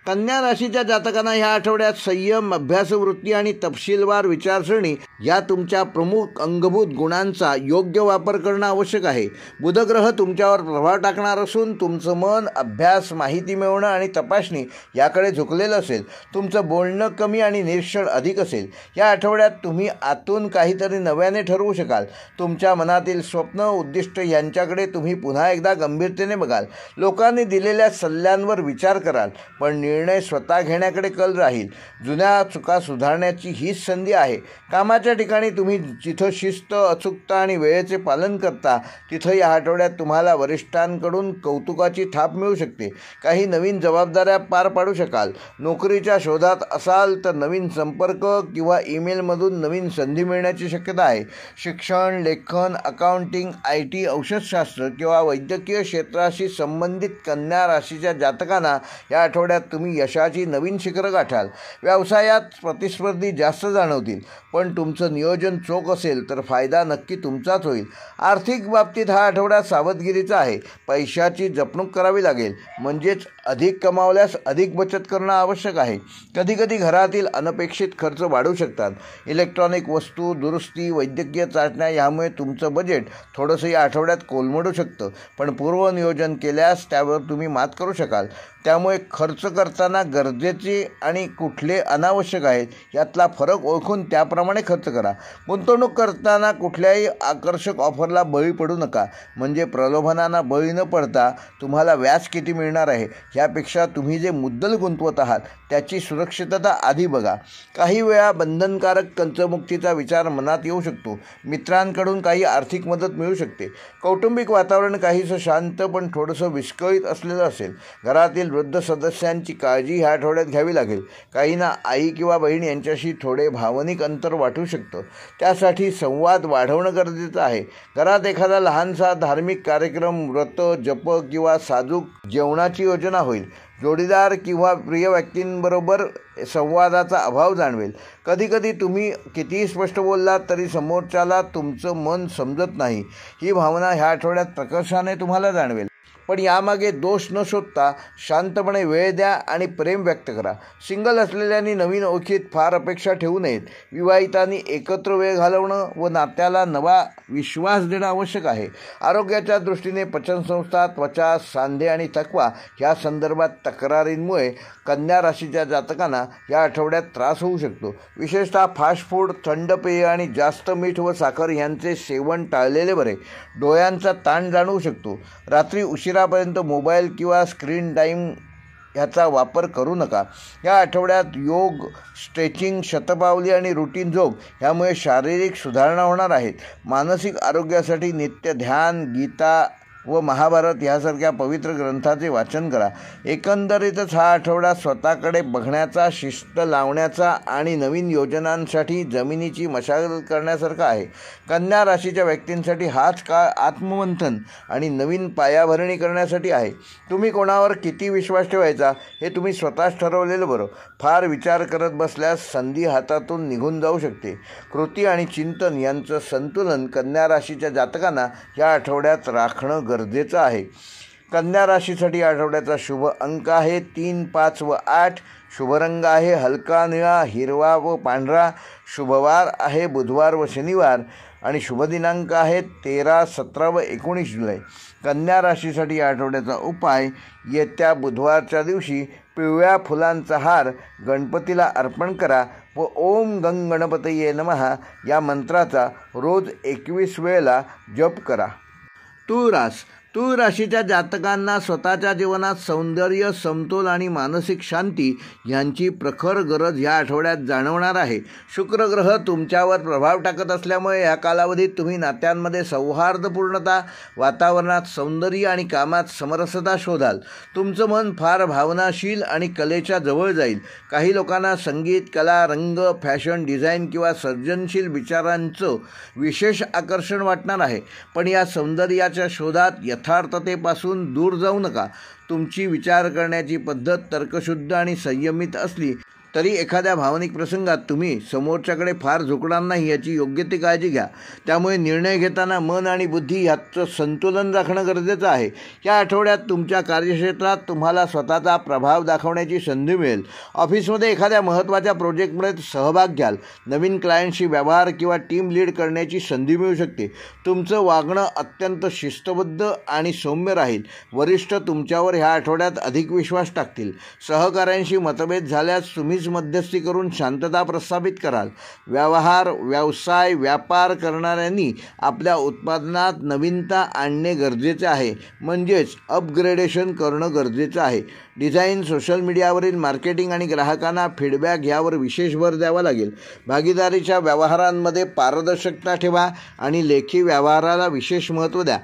कन्या राशीच्या जातकांना ह्या आठवड्यात संयम, अभ्यासवृत्ती आणि तपशीलवार विचारसरणी या तुमच्या प्रमुख अंगभूत गुणांचा योग्य वापर करणं आवश्यक आहे. बुधग्रह तुमच्यावर प्रभाव टाकणार असून तुमचं मन अभ्यास, माहिती मिळवणं आणि तपासणी याकडे झुकलेलं असेल. तुमचं बोलणं कमी आणि निरीक्षण अधिक असेल. या आठवड्यात तुम्ही आतून काहीतरी नव्याने ठरवू शकाल. तुमच्या मनातील स्वप्न, उद्दिष्ट यांच्याकडे तुम्ही पुन्हा एकदा गंभीरतेने बघाल. लोकांनी दिलेल्या सल्ल्यांवर विचार कराल, पण निर्णय स्वतः घेण्याकडे कल राहील. जुन्या चुका सुधारण्याची हीच संधी आहे. कामाच्या ठिकाणी तुम्ही जिथं शिस्त, अचूकता आणि वेळेचे पालन करता तिथं या आठवड्यात तुम्हाला वरिष्ठांकडून कौतुकाची थाप मिळू शकते. काही नवीन जबाबदाऱ्या पार पाडू शकाल. नोकरीच्या शोधात असाल तर नवीन संपर्क किंवा ईमेलमधून नवीन संधी मिळण्याची शक्यता आहे. शिक्षण, लेखन, अकाउंटिंग, IT, औषधशास्त्र किंवा वैद्यकीय क्षेत्राशी संबंधित कन्या राशीच्या जातकांना या आठवड्यात तुम्ही यशाची नवीन शिखरं गाठाल. व्यवसायात प्रतिस्पर्धी जास्त जाणवतील, पण तुमचं नियोजन चोख असेल तर फायदा नक्की तुमचाच होईल. आर्थिक बाबतीत हा आठवडा सावधगिरीचा आहे. पैशाची जपणूक करावी लागेल, म्हणजेच अधिक कमावल्यास अधिक बचत करणं आवश्यक आहे. कधीकधी घरातील अनपेक्षित खर्च वाढू शकतात. इलेक्ट्रॉनिक वस्तू, दुरुस्ती, वैद्यकीय चाचण्या यामुळे तुमचं बजेट थोडंसं या आठवड्यात कोलमडू शकतं, पण पूर्वनियोजन केल्यास त्यावर तुम्ही मात करू शकाल. त्यामुळे खर्च करताना गरजेचे आणि कुठले अनावश्यक आहेत यातला फरक ओळखून त्याप्रमाणे खर्च करा. गुंतवणूक करताना कुठल्याही आकर्षक ऑफरला बळी पडू नका. म्हणजे प्रलोभनांना बळी न पडता तुम्हाला व्याज किती मिळणार आहे यापेक्षा तुम्ही जे मुद्दल गुंतवत आहात त्याची सुरक्षितता आधी बघा. काही वेळा बंधनकारक कंचमुक्तीचा विचार मनात येऊ शकतो. मित्रांकडून काही आर्थिक मदत मिळू शकते. कौटुंबिक वातावरण काहीसं शांत पण थोडंसं विस्कळीत असलेलं असेल. घरातील वृद्ध सदस्यांची काळजी ह्या आठवड्यात घ्यावी लागेल. काहींना आई किंवा बहीण यांच्याशी थोडे भावनिक अंतर वाटू शकतं. त्यासाठी संवाद वाढवणं गरजेचं आहे. घरात एखादा लहानसा धार्मिक कार्यक्रम, व्रत, जप किंवा साजूक जेवणाची योजना होईल. जोडीदार किंवा प्रिय व्यक्तींबरोबर संवादाचा अभाव जाणवेल. कधीकधी तुम्ही कितीही स्पष्ट बोललात तरी समोरच्याला तुमचं मन समजत नाही. ही भावना ह्या आठवड्यात प्रकर्षाने तुम्हाला जाणवेल. पण यामागे दोष न शोधता शांतपणे वेळ द्या आणि प्रेम व्यक्त करा. सिंगल असलेल्यांनी नवीन ओळखीत फार अपेक्षा ठेवू नयेत. विवाहितांनी एकत्र वेळ घालवणं व नात्याला नवा विश्वास देणं आवश्यक आहे. आरोग्याच्या दृष्टीने पचनसंस्था, त्वचा, सांधे आणि थकवा ह्या संदर्भात तक्रारींमुळे कन्या राशीच्या जातकांना या आठवड्यात त्रास होऊ शकतो. विशेषतः फास्ट फूड, थंड पेय आणि जास्त मीठ व साखर यांचे सेवन टाळलेले बरे. डोळ्यांचा ताण जाणवू शकतो. रात्री उशिरापर्यंत मोबाईल किंवा स्क्रीन टाईम ह्याचा वापर करू नका. या आठवड्यात योग, स्ट्रेचिंग, शतपावली आणि रुटीन जोग ह्यामुळे शारीरिक सुधारणा होणार आहेत. मानसिक आरोग्यासाठी नित्य ध्यान, गीता व महाभारत यासारख्या पवित्र ग्रंथाचे वाचन करा. एकंदरीतच हा आठवडा स्वतःकडे बघण्याचा, शिस्त लावण्याचा आणि नवीन योजनांसाठी जमिनीची मशागत करण्यासारखा आहे. कन्या राशीच्या व्यक्तींसाठी हाच काळ आत्ममंथन आणि नवीन पायाभरणी करण्यासाठी आहे. तुम्ही कोणावर किती विश्वास ठेवायचा हे तुम्ही स्वतःच ठरवलेलं बरं. फार विचार करत बसल्यास संधी हातातून निघून जाऊ शकते. कृती आणि चिंतन यांचं संतुलन कन्या राशीच्या जातकांना या आठवड्यात राखणं गरजेचं आहे. कन्या राशीसाठी आठवड्याचा शुभ अंक आहे 3, 5 व 8. शुभ रंग आहे हलका निळा, हिरवा व पांढरा. शुभवार आहे बुधवार व शनिवार आणि शुभ दिनांक आहे 13, 17 व 19 जुलै. कन्या राशीसाठी या आठवड्याचा उपाय: येत्या बुधवारच्या दिवशी पिवळ्या फुलांचा हार गणपतीला अर्पण करा व ओम गंग गणपतये नमः या मंत्राचा रोज 21 वेळेला जप करा. तूळ राशीच्या जातकांना स्वतःच्या जीवनात सौंदर्य, समतोल आणि मानसिक शांती यांची प्रखर गरज या आठवड्यात जाणवणार आहे. शुक्र ग्रह तुमच्यावर प्रभाव टाकत असल्यामुळे या कालावधीत तुम्ही नात्यांमध्ये सौहार्दपूर्णता, वातावरणात सौंदर्य आणि कामात समरसता शोधाल. तुमचं मन फार भावनाशील आणि कलेच्या जवळ जाईल. काही लोकांना संगीत, कला, रंग, फॅशन, डिझाईन किंवा सर्जनशील विचारांचं विशेष आकर्षण वाटणार आहे. पण या सौंदर्याच्या शोधात यथार्थतेपासून दूर जाऊ नका. तुमची विचार करण्याची पद्धत तर्कशुद्ध आणि संयमित असली तरी एखाद्या भावनिक प्रसंगात तुम्ही समोरच्याकडे फार झुकणार नाही याची योग्य ती काळजी घ्या. त्यामुळे निर्णय घेताना मन आणि बुद्धी ह्याचं संतुलन राखणं गरजेचं आहे. या आठवड्यात तुमच्या कार्यक्षेत्रात तुम्हाला स्वतःचा प्रभाव दाखवण्याची संधी मिळेल. ऑफिसमध्ये एखाद्या महत्त्वाच्या प्रोजेक्टमध्ये सहभाग घ्याल. नवीन क्लायंटशी व्यवहार किंवा टीम लीड करण्याची संधी मिळू शकते. तुमचं वागणं अत्यंत शिस्तबद्ध आणि सौम्य राहील. वरिष्ठ तुमच्यावर ह्या आठवड्यात अधिक विश्वास टाकतील. सहकाऱ्यांशी मतभेद झाल्यास तुम्ही मध्यस्थी करून शांतता प्रस्थापित कराल. व्यवसाय, व्यापार करणाऱ्यांनी आपल्या उत्पादनात नवीनता आणणे गरजेचे आहे, म्हणजेच अपग्रेडेशन करणं गरजेचं आहे. डिझाईन, सोशल मीडियावरील मार्केटिंग आणि ग्राहकांना फीडबॅक यावर विशेष भर द्यावा लागेल. भागीदारीच्या व्यवहारांमध्ये पारदर्शकता ठेवा आणि लेखी व्यवहाराला विशेष महत्त्व द्या.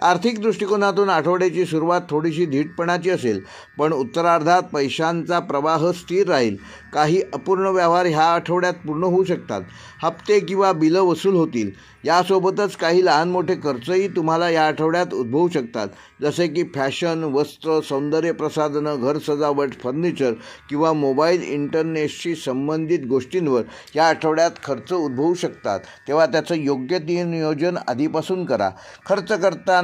आर्थिक दृष्टिकोनातून आठवड्याची सुरुवात थोडीशी धीटपणाची असेल, पण उत्तरार्धात पैशांचा प्रवाह स्थिर राहील. काही अपूर्ण व्यवहार ह्या आठवड्यात पूर्ण होऊ शकतात. हप्ते किंवा बिलं वसूल होतील. यासोबतच काही लहान मोठे खर्चही तुम्हाला या आठवड्यात उद्भवू शकतात, जसे की फॅशन, वस्त्र, सौंदर्य प्रसाधनं, घर सजावट, फर्निचर किंवा मोबाईल, इंटरनेटशी संबंधित गोष्टींवर या आठवड्यात खर्च उद्भवू शकतात. तेव्हा त्याचं योग्य ते नियोजन आधीपासून करा. खर्च करताना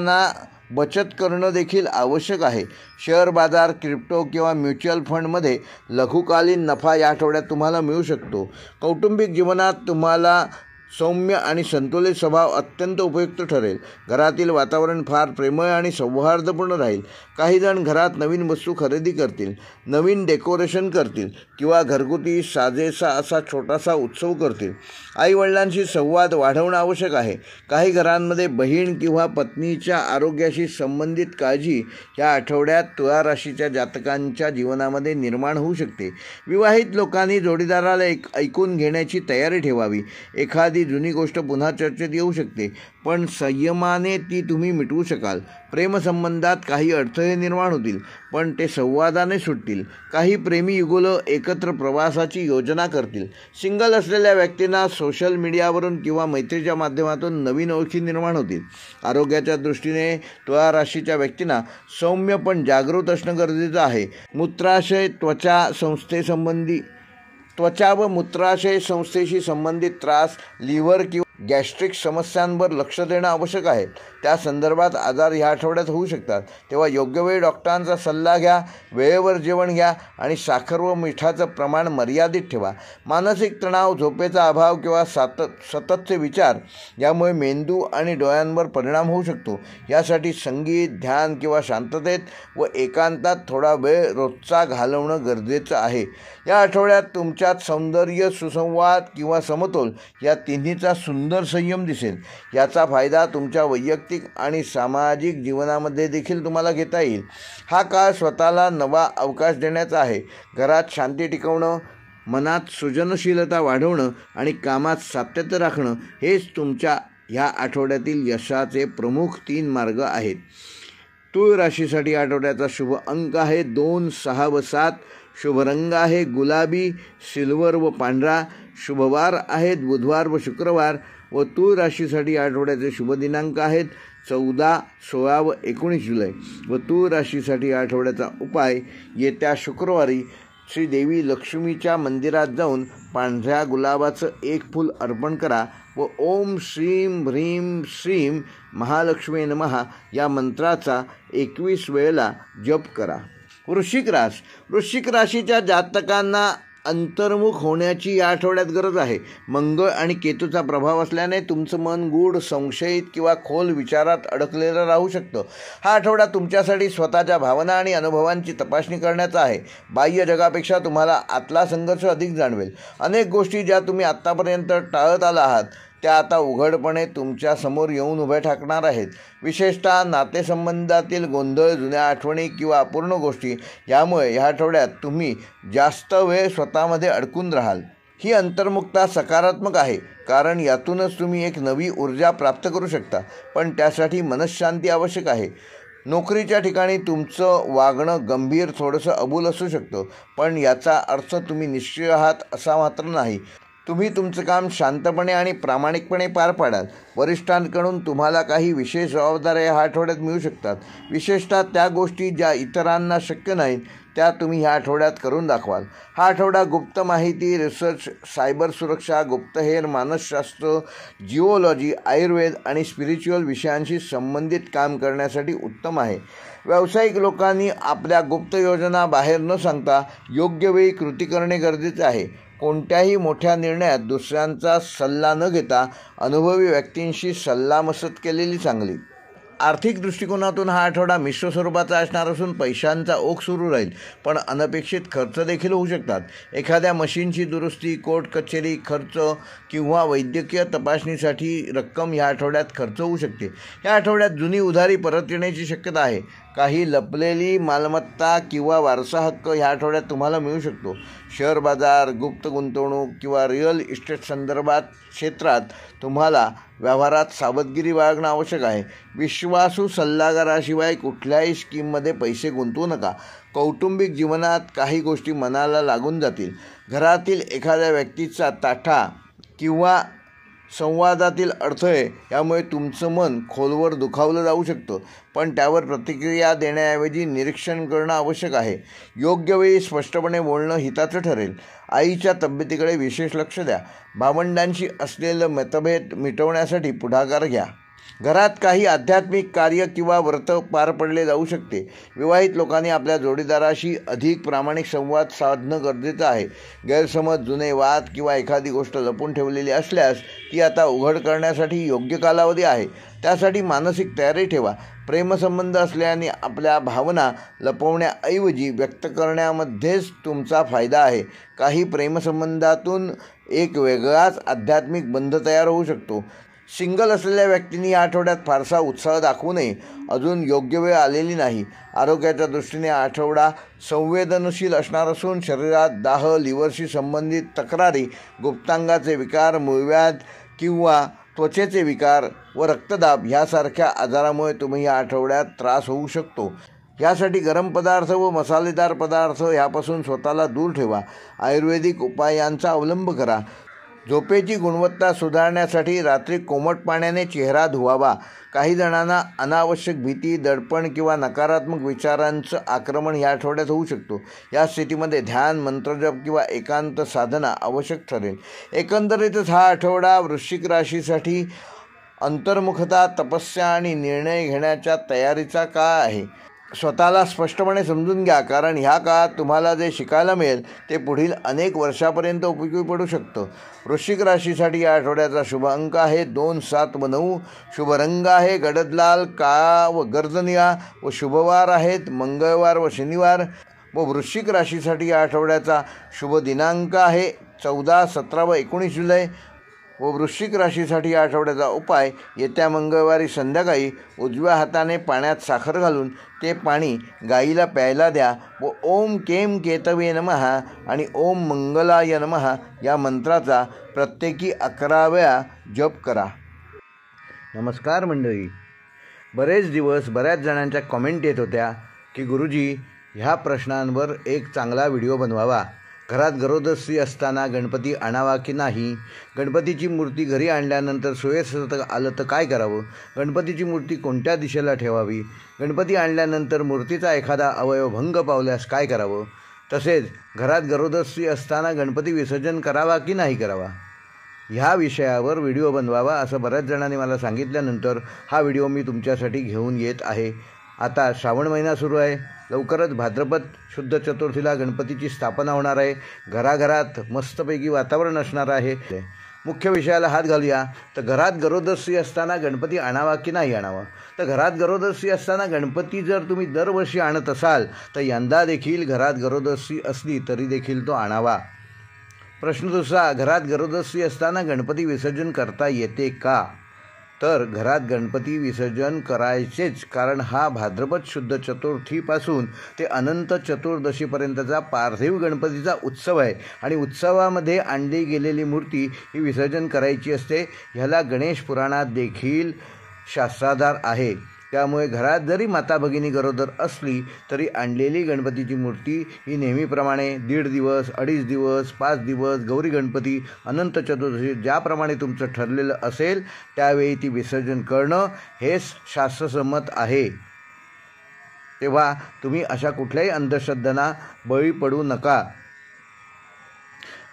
बचत करणं देखील आवश्यक आहे. शेअर बाजार, क्रिप्टो किंवा म्युच्युअल फंडमध्ये लघुकालीन नफा या आठवड्यात तुम्हाला मिळू शकतो. कौटुंबिक जीवनात तुम्हाला सौम्य आणि संतुलित स्वभाव अत्यंत उपयुक्त ठरेल. घरातील वातावरण फार प्रेमळ आणि सौहार्दपूर्ण राहील. काही जण घरात नवीन वस्तू खरेदी करतील, नवीन डेकोरेशन करतील किंवा घरगुती साजेसा असा छोटासा उत्सव करतील. आईवडिलांशी संवाद वाढवणं आवश्यक आहे. काही घरांमध्ये बहीण किंवा पत्नीच्या आरोग्याशी संबंधित काळजी या आठवड्यात तुला राशीच्या जातकांच्या जीवनामध्ये निर्माण होऊ शकते. विवाहित लोकांनी जोडीदाराला ऐकून घेण्याची तयारी ठेवावी. एखादी जुनी गोष्ट पुन्हा चर्चेत येऊ शकते, पण संयमाने ती तुम्ही मिटवू शकाल. प्रेमसंबंधात काही अडथळे निर्माण होतील, पण ते संवादाने सुटतील. काही प्रेमी युगुलं एकत्र प्रवासाची योजना करतील. सिंगल असलेल्या व्यक्तींना सोशल मीडियावरून किंवा मैत्रीच्या माध्यमातून नवीन ओळखी निर्माण होतील. आरोग्याच्या दृष्टीने तुला राशीच्या व्यक्तींना सौम्य पण जागृत असणं गरजेचं आहे. त्वचा व मूत्राशय संस्थेशी संबंधित त्रास, लिव्हर किंवा गॅस्ट्रिक समस्यांवर लक्ष देणं आवश्यक आहे. त्या संदर्भात आजार ह्या आठवड्यात होऊ शकतात. तेव्हा योग्य वेळी डॉक्टरांचा सल्ला घ्या. वेळेवर जेवण घ्या आणि साखर व मिठाचं प्रमाण मर्यादित ठेवा. मानसिक तणाव, झोपेचा अभाव किंवा सततचे विचार यामुळे मेंदू आणि डोळ्यांवर परिणाम होऊ शकतो. यासाठी संगीत, ध्यान किंवा शांततेत व एकांतात थोडा वेळ रोजचा घालवणं गरजेचं आहे. या आठवड्यात तुमच्यात सौंदर्य, सुसंवाद किंवा समतोल या तिन्हीचा सुंदर सुंदर संयम दिसेल. याचा फायदा तुमच्या वैयक्तिक आणि सामाजिक जीवनामध्ये देखील तुम्हाला घेता येईल. हा काळ स्वतःला नवा अवकाश देण्याचा आहे. घरात शांती टिकवणं, मनात सृजनशीलता वाढवणं आणि कामात सातत्य राखणं हेच तुमच्या ह्या आठवड्यातील यशाचे प्रमुख 3 मार्ग आहेत. तूळ राशीसाठी आठवड्याचा शुभ अंक आहे 2, 6 व 7. शुभ रंग आहे गुलाबी, सिल्वर व पांढरा. शुभवार आहेत बुधवार व शुक्रवार. व तूळ राशीसाठी आठवड्याचे शुभ दिनांक आहेत 14, 16 व 19 जुलै. व तूळ राशीसाठी आठवड्याचा उपाय येत्या शुक्रवारी श्री देवी लक्ष्मीच्या मंदिरात जाऊन पांढऱ्या गुलाबाचं 1 फूल अर्पण करा व ओम श्रीं ह्रीं श्रीं महालक्ष्मी नमः या मंत्राचा 21 वेळेला जप करा. वृश्चिक राशीच्या जातकांना अंतर्मुख होण्याची या आठवड्यात गरज आहे. मंगळ आणि केतूचा प्रभाव असल्याने तुमचं मन गूढ, संशयित किंवा खोल विचारात अडकलेलं राहू शकतं. हा आठवडा तुमच्यासाठी स्वतःच्या भावना आणि अनुभवांची तपासणी करण्याचा आहे. बाह्य जगापेक्षा तुम्हाला आतला संघर्ष अधिक जाणवेल. अनेक गोष्टी ज्या तुम्ही आत्तापर्यंत टाळत आला आहात त्या आता उघडपणे तुमच्या समोर येऊन उभ्या ठाकणार आहेत. विशेषतः नातेसंबंधातील गोंधळ, जुन्या आठवणी किंवा अपूर्ण गोष्टी यामुळे या आठवड्यात तुम्ही जास्त वेळ स्वतःमध्ये अडकून राहाल. ही अंतर्मुखता सकारात्मक आहे कारण यातूनच तुम्ही एक नवी ऊर्जा प्राप्त करू शकता. पण त्यासाठी मनःशांती आवश्यक आहे. नोकरीच्या ठिकाणी तुमचं वागणं गंभीर, थोडंसं अबूल असू शकतं. पण याचा अर्थ तुम्ही निष्क्रिय आहात असा मात्र नाही. तुम्ही तुमचं काम शांतपणे आणि प्रामाणिकपणे पार पाडाल. वरिष्ठांकडून तुम्हाला काही विशेष जबाबदाऱ्या ह्या आठवड्यात मिळू शकतात. विशेषतः त्या गोष्टी ज्या इतरांना शक्य नाहीत त्या तुम्ही ह्या आठवड्यात करून दाखवाल. हा आठवडा गुप्त माहिती, रिसर्च, सायबर सुरक्षा, गुप्तहेर, मानसशास्त्र, जिओलॉजी, आयुर्वेद आणि स्पिरिच्युअल विषयांशी संबंधित काम करण्यासाठी उत्तम आहे. व्यावसायिक लोकांनी आपल्या गुप्त योजना बाहेर न सांगता योग्य वेळी कृती करणे गरजेचे आहे. कोणत्याही मोठ्या निर्णयात दुसऱ्यांचा सल्ला न घेता अनुभवी व्यक्तींशी सल्लामसलत केलेली चांगली. आर्थिक दृष्टिकोनातून हा आठवडा मिश्र स्वरूपाचा असणार असून पैशांचा ओघ सुरू राहील. पण अनपेक्षित खर्च देखील होऊ शकतात. एखाद्या मशीनची दुरुस्ती, कोर्ट कचेरी खर्च किंवा वैद्यकीय तपासणीसाठी रक्कम ह्या आठवड्यात खर्च होऊ शकते. या आठवड्यात जुनी उधारी परत येण्याची शक्यता आहे. काही लपलेली मालमत्ता किंवा वारसा हक्क ह्या आठवड्यात तुम्हाला मिळू शकतो. शेअर बाजार, गुप्त गुंतवणूक किंवा रिअल इस्टेट संदर्भात क्षेत्रात तुम्हाला व्यवहारात सावधगिरी बाळगणं आवश्यक आहे. विश्वासू सल्लागाराशिवाय कुठल्याही स्कीममध्ये पैसे गुंतवू नका. कौटुंबिक जीवनात काही गोष्टी मनाला लागून जातील. घरातील एखाद्या व्यक्तीचा ताठा किंवा संवादातील अडथळे यामुळे तुमचं मन खोलवर दुखावलं जाऊ शकतं. पण त्यावर प्रतिक्रिया देण्याऐवजी निरीक्षण करणं आवश्यक आहे. योग्य वेळी स्पष्टपणे बोलणं हिताचं ठरेल. आईच्या तब्येतीकडे विशेष लक्ष द्या. भावंडांशी असलेलं मतभेद मिटवण्यासाठी पुढाकार घ्या. घरात काही आध्यात्मिक कार्य किंवा व्रत पार पडले जाऊ शकते. विवाहित लोकांनी आपल्या जोडीदाराशी अधिक प्रामाणिक संवाद साधणं गरजेचं आहे. गैरसमज, जुने वाद किंवा एखादी गोष्ट लपून ठेवलेली असल्यास ती आता उघड करण्यासाठी योग्य कालावधी आहे. त्यासाठी मानसिक तयारी ठेवा. प्रेमसंबंध असल्याने आपल्या भावना लपवण्याऐवजी व्यक्त करण्यामध्येच तुमचा फायदा आहे. काही प्रेमसंबंधातून एक वेगळाच आध्यात्मिक बंध तयार होऊ शकतो. सिंगल असलेल्या व्यक्तींनी या आठवड्यात फारसा उत्साह दाखवू नये. अजून योग्य वेळ आलेली नाही. आरोग्याच्या दृष्टीने आठवडा संवेदनशील असणार असून शरीरात दाह, लिव्हरशी संबंधित तक्रारी, गुप्तांगाचे विकार, मूळव्याध किंवा त्वचेचे विकार व रक्तदाब ह्यासारख्या आजारामुळे तुम्ही या आठवड्यात त्रास होऊ शकतो. यासाठी गरम पदार्थ व मसालेदार पदार्थ ह्यापासून स्वतःला दूर ठेवा. आयुर्वेदिक उपायांचा अवलंब करा. झोपेची गुणवत्ता सुधारण्यासाठी रात्री कोमट पाण्याने चेहरा धुवावा. काही जणांना अनावश्यक भीती, दडपण किंवा नकारात्मक विचारांचं आक्रमण या आठवड्यात होऊ शकतो. या स्थितीमध्ये ध्यान, मंत्रजप किंवा एकांत साधना आवश्यक ठरेल. एकंदरीतच हा आठवडा वृश्चिक राशीसाठी अंतर्मुखता, तपस्या आणि निर्णय घेण्याच्या तयारीचा काळ आहे. स्वतःला स्पष्टपणे समजून घ्या कारण ह्या काळात तुम्हाला जे शिकायला मिळेल ते पुढील अनेक वर्षापर्यंत उपयोगी पडू शकतं. वृश्चिक राशीसाठी या आठवड्याचा शुभ अंक आहे 2, 7 व 9. शुभ रंग आहे गडद लाल, काळा व गर्द निळा. व शुभवार आहेत मंगळवार व शनिवार. व वृश्चिक राशीसाठी या आठवड्याचा शुभ दिनांक आहे 14, 17 व 19 जुलै. व वृश्चिक राशीसाठी या आठवड्याचा उपाय येत्या मंगळवारी संध्याकाळी उजव्या हाताने पाण्यात साखर घालून ते पाणी गाईला प्यायला द्या व ओम केम केतवे नमः आणि ओम मंगलाय नमः या मंत्राचा प्रत्येकी 11 वेळा जप करा. नमस्कार मंडळी. बरेच दिवस बऱ्याच जणांच्या कमेंट येत होत्या की गुरुजी ह्या प्रश्नांवर एक चांगला व्हिडिओ बनवावा. घरात गरोदर स्त्री असताना गणपती आणावा की नाही, गणपतीची मूर्ती घरी आणल्यानंतर सोयीस्कर आलं तर काय करावं, गणपतीची मूर्ती कोणत्या दिशेला ठेवावी, गणपती आणल्यानंतर मूर्तीचा एखादा अवयव भंग पावल्यास काय करावं, तसेच घरात गरोदर स्त्री असताना गणपती विसर्जन करावा की नाही करावा, ह्या विषयावर व्हिडिओ बनवावा असं बऱ्याच जणांनी मला सांगितल्यानंतर हा व्हिडिओ मी तुमच्यासाठी घेऊन येत आहे. आता श्रावण महिना सुरू आहे. लवकरच भाद्रपद शुद्ध चतुर्थीला गणपतीची स्थापना होणार आहे. घराघरात मस्तपैकी वातावरण असणार आहे. मुख्य विषयाला हात घालूया. तर घरात गरोदर स्त्री असताना गणपती आणावा की नाही आणावा. तर घरात गरोदर स्त्री असताना गणपती जर तुम्ही दरवर्षी आणत असाल तर यंदा देखील घरात गरोदर स्त्री असली तरी देखील तो आणावा. प्रश्न दुसरा, घरात गरोदर स्त्री असताना गणपती विसर्जन करता येते का. तर घरात गणपती विसर्जन करायचेच, कारण हा भाद्रपद शुद्ध चतुर्थीपासून ते अनंत चतुर्दशीपर्यंतचा पार्थिव गणपतीचा उत्सव आहे आणि उत्सवामध्ये आणली गेलेली मूर्ती ही विसर्जन करायची असते. ह्याला गणेश पुराणात देखील शास्त्राधार आहे. त्यामुळे घरात जरी माता भगिनी गरोदर असली तरी आणलेली गणपतीची मूर्ती ही नेहमीप्रमाणे 1.5 दिवस, 2.5 दिवस, 5 दिवस, गौरी गणपती, अनंत चतुर्दशी ज्याप्रमाणे तुमचं ठरलेलं असेल त्यावेळी ती विसर्जन करणं हेच शास्त्रसंमत आहे. तेव्हा तुम्ही अशा कुठल्याही अंधश्रद्धांना बळी पडू नका.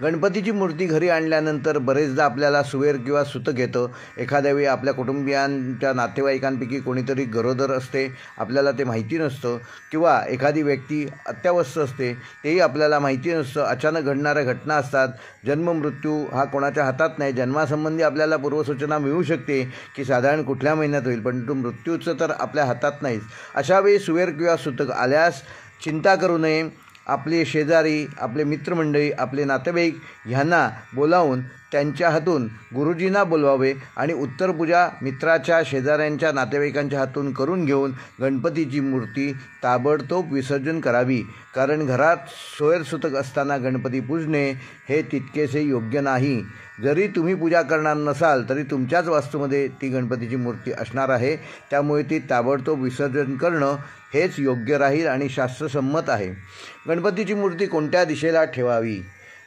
गणपतीची मूर्ती घरी आणल्यानंतर बरेचदा आपल्याला सुवेर किंवा सुतक येतं. एखाद्या वेळी आपल्या कुटुंबियांच्या नातेवाईकांपैकी कोणीतरी गरोदर असते, आपल्याला ते माहिती नसतं, किंवा एखादी व्यक्ती अत्यावस्थ असते, तेही आपल्याला माहिती नसतं. अचानक घडणाऱ्या घटना असतात. जन्म मृत्यू हा कोणाच्या हातात नाही. जन्मासंबंधी आपल्याला पूर्वसूचना मिळू शकते की साधारण कुठल्या महिन्यात होईल, परंतु मृत्यूचं तर आपल्या हातात नाहीच. अशा वेळी सुवेर किंवा सुतक आल्यास चिंता करू नये. आपले शेजारी, आपले मित्रमंडळी, आपले नातेवाईक ह्यांना बोलावून त्यांच्या हातून गुरुजींना बोलवावे आणि उत्तरपूजा मित्राच्या, शेजाऱ्यांच्या, नातेवाईकांच्या हातून करून घेऊन गणपतीची मूर्ती ताबडतोब विसर्जन करावी. कारण घरात सोयरसुतक असताना गणपती पूजणे हे तितकेसे योग्य नाही. जरी तुम्ही पूजा करणार नसाल तरी तुमच्याच वास्तूमध्ये ती गणपतीची मूर्ती असणार आहे. त्यामुळे ती ताबडतोब विसर्जन करणं हेच योग्य राहील आणि शास्त्रसंमत आहे. गणपतीची मूर्ती कोणत्या दिशेला ठेवावी,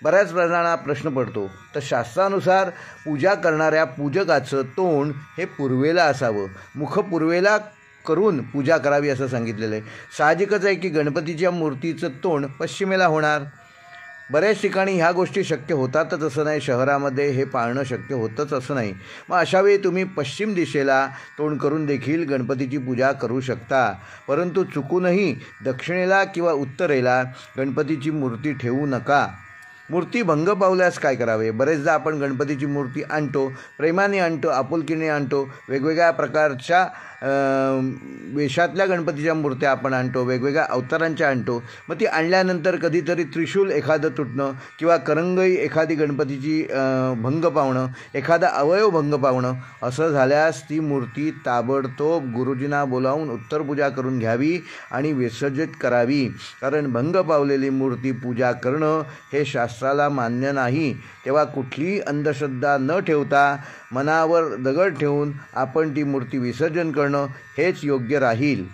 बऱ्याच जणांना प्रश्न पडतो. तर शास्त्रानुसार पूजा करणाऱ्या पूजकाचं तोंड हे पूर्वेला असावं. मुख पूर्वेला करून पूजा करावी असं सांगितलेलं आहे. साहजिकच आहे की गणपतीच्या मूर्तीचं तोंड पश्चिमेला होणार. बऱ्याच ठिकाणी ह्या गोष्टी शक्य होतातच असं नाही. शहरामध्ये हे पाळणं शक्य होतंच असं नाही. मग अशावेळी तुम्ही पश्चिम दिशेला तोंड करून देखील गणपतीची पूजा करू शकता. परंतु चुकूनही दक्षिणेला किंवा उत्तरेला गणपतीची मूर्ती ठेवू नका. मूर्ती भंग पावल्यास काय करावे. बरेचदा आपण गणपतीची मूर्ती आणतो, प्रेमाने आणतो, आपुलकीने आणतो. वेगवेगळ्या प्रकारच्या वेशातल्या गणपतीच्या मूर्त्या आपण आणतो, वेगवेगळ्या अवतारांच्या आणतो. मग ती आणल्यानंतर कधीतरी त्रिशूल एखादं तुटणं किंवा करंगई एखादी गणपतीची भंग पावणं, एखादा अवयव भंग पावणं असं झाल्यास ती मूर्ती ताबडतोब गुरुजींना बोलावून उत्तरपूजा करून घ्यावी आणि विसर्जित करावी. कारण भंग पावलेली मूर्ती पूजा करणं हे शास्त्राला मान्य नाही. तेव्हा कुठलीही अंधश्रद्धा न ठेवता मनावर दगड ठेवून आपण ती मूर्ती विसर्जन करणं हेच योग्य राहील.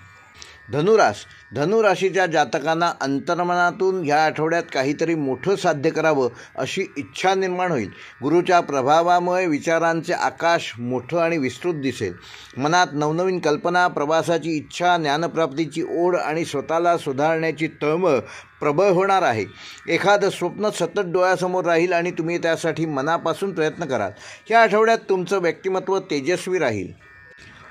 धनुराशीच्या जातकांना अंतर्मनातून ह्या आठवड्यात काहीतरी मोठं साध्य करावं अशी इच्छा निर्माण होईल. गुरुच्या प्रभावामुळे विचारांचे आकाश मोठं आणि विस्तृत दिसेल. मनात नवनवीन कल्पना, प्रवासाची इच्छा, ज्ञानप्राप्तीची ओढ आणि स्वतःला सुधारण्याची तळमळ प्रबळ होणार आहे. एखादं स्वप्न सतत डोळ्यासमोर राहील आणि तुम्ही त्यासाठी मनापासून प्रयत्न कराल. या आठवड्यात तुमचं व्यक्तिमत्व तेजस्वी राहील.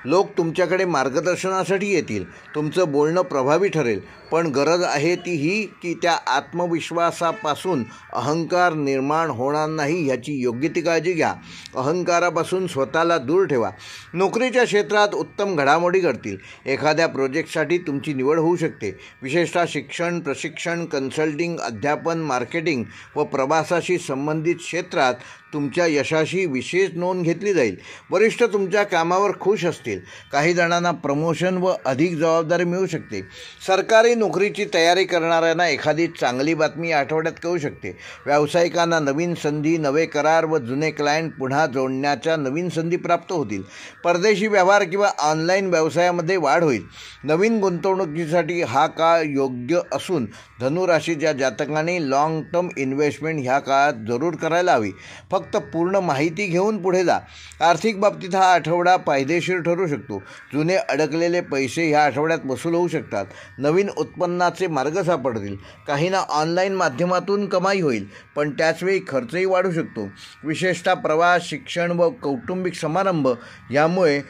लोक तुमच्याकडे मार्गदर्शनासाठी येतील. तुमचं बोलणं प्रभावी ठरेल. पण गरज आहे ती ही की त्या आत्मविश्वासापासून अहंकार निर्माण होणार नाही ह्याची योग्य ती काळजी घ्या. अहंकारापासून स्वतःला दूर ठेवा. नोकरीच्या क्षेत्रात उत्तम घडामोडी घडतील. एखाद्या प्रोजेक्टसाठी तुमची निवड होऊ शकते. विशेषतः शिक्षण, प्रशिक्षण, कन्सल्टिंग, अध्यापन, मार्केटिंग व प्रवासाशी संबंधित क्षेत्रात तुमच्या यशाशी विशेष नोंद घेतली जाईल. वरिष्ठ तुमच्या कामावर खुश असतील. काही जणांना प्रमोशन व अधिक जबाबदारी मिळू शकते. सरकारी नोकरीची तयारी करणाऱ्यांना एखादी चांगली बातमी या आठवड्यात कळू शकते. व्यावसायिकांना नवीन संधी, नवे करार व जुने क्लायंट पुन्हा जोडण्याच्या नवीन संधी प्राप्त होतील. परदेशी व्यवहार किंवा ऑनलाईन व्यवसायामध्ये वाढ होईल. नवीन गुंतवणुकीसाठी हा काळ योग्य असून धनुराशीच्या जातकांनी लॉंग टर्म इन्व्हेस्टमेंट ह्या काळात जरूर करायला हवी. फक्त पूर्ण माहिती घेऊन पुढे जा. आर्थिक बाबतीत हा आठवडा फायदेशीर ठरू शकतो. जुने अडकलेले पैसे ह्या आठवड्यात वसूल होऊ शकतात. नवीन उत्पन्नाचे मार्ग सापडतील. काहींना ऑनलाईन माध्यमातून कमाई होईल, पण त्याचवेळी खर्चही वाढू शकतो. विशेषतः प्रवास, शिक्षण व कौटुंबिक समारंभ यामुळे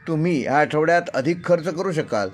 तुम्ही ह्या आठवड्यात अधिक खर्च करू शकाल.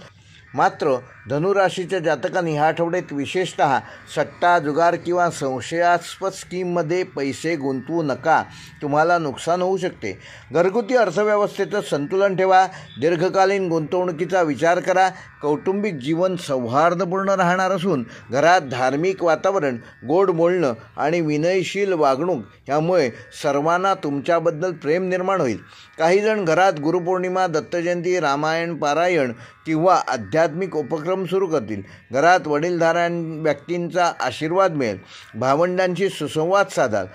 मात्र धनुराशीच्या जातकांनी ह्या आठवड्यात विशेषतः सट्टा, जुगार किंवा संशयास्पद स्कीममध्ये पैसे गुंतवू नका. तुम्हाला नुकसान होऊ शकते. घरगुती अर्थव्यवस्थेचं संतुलन ठेवा. दीर्घकालीन गुंतवणुकीचा विचार करा. कौटुंबिक जीवन सौहार्दपूर्ण राहणार असून घरात धार्मिक वातावरण, गोड बोलणं आणि विनयशील वागणूक यामुळे सर्वांना तुमच्याबद्दल प्रेम निर्माण होईल. काहीजण घरात गुरुपौर्णिमा, दत्तजयंती, रामायण पारायण किंवा आध्यात्मिक उपक्रम सुरू करतील. घरात वडीलधाऱ्या व्यक्तींचा आशीर्वाद मिळेल. भावंडांशी सुसंवाद साधाल.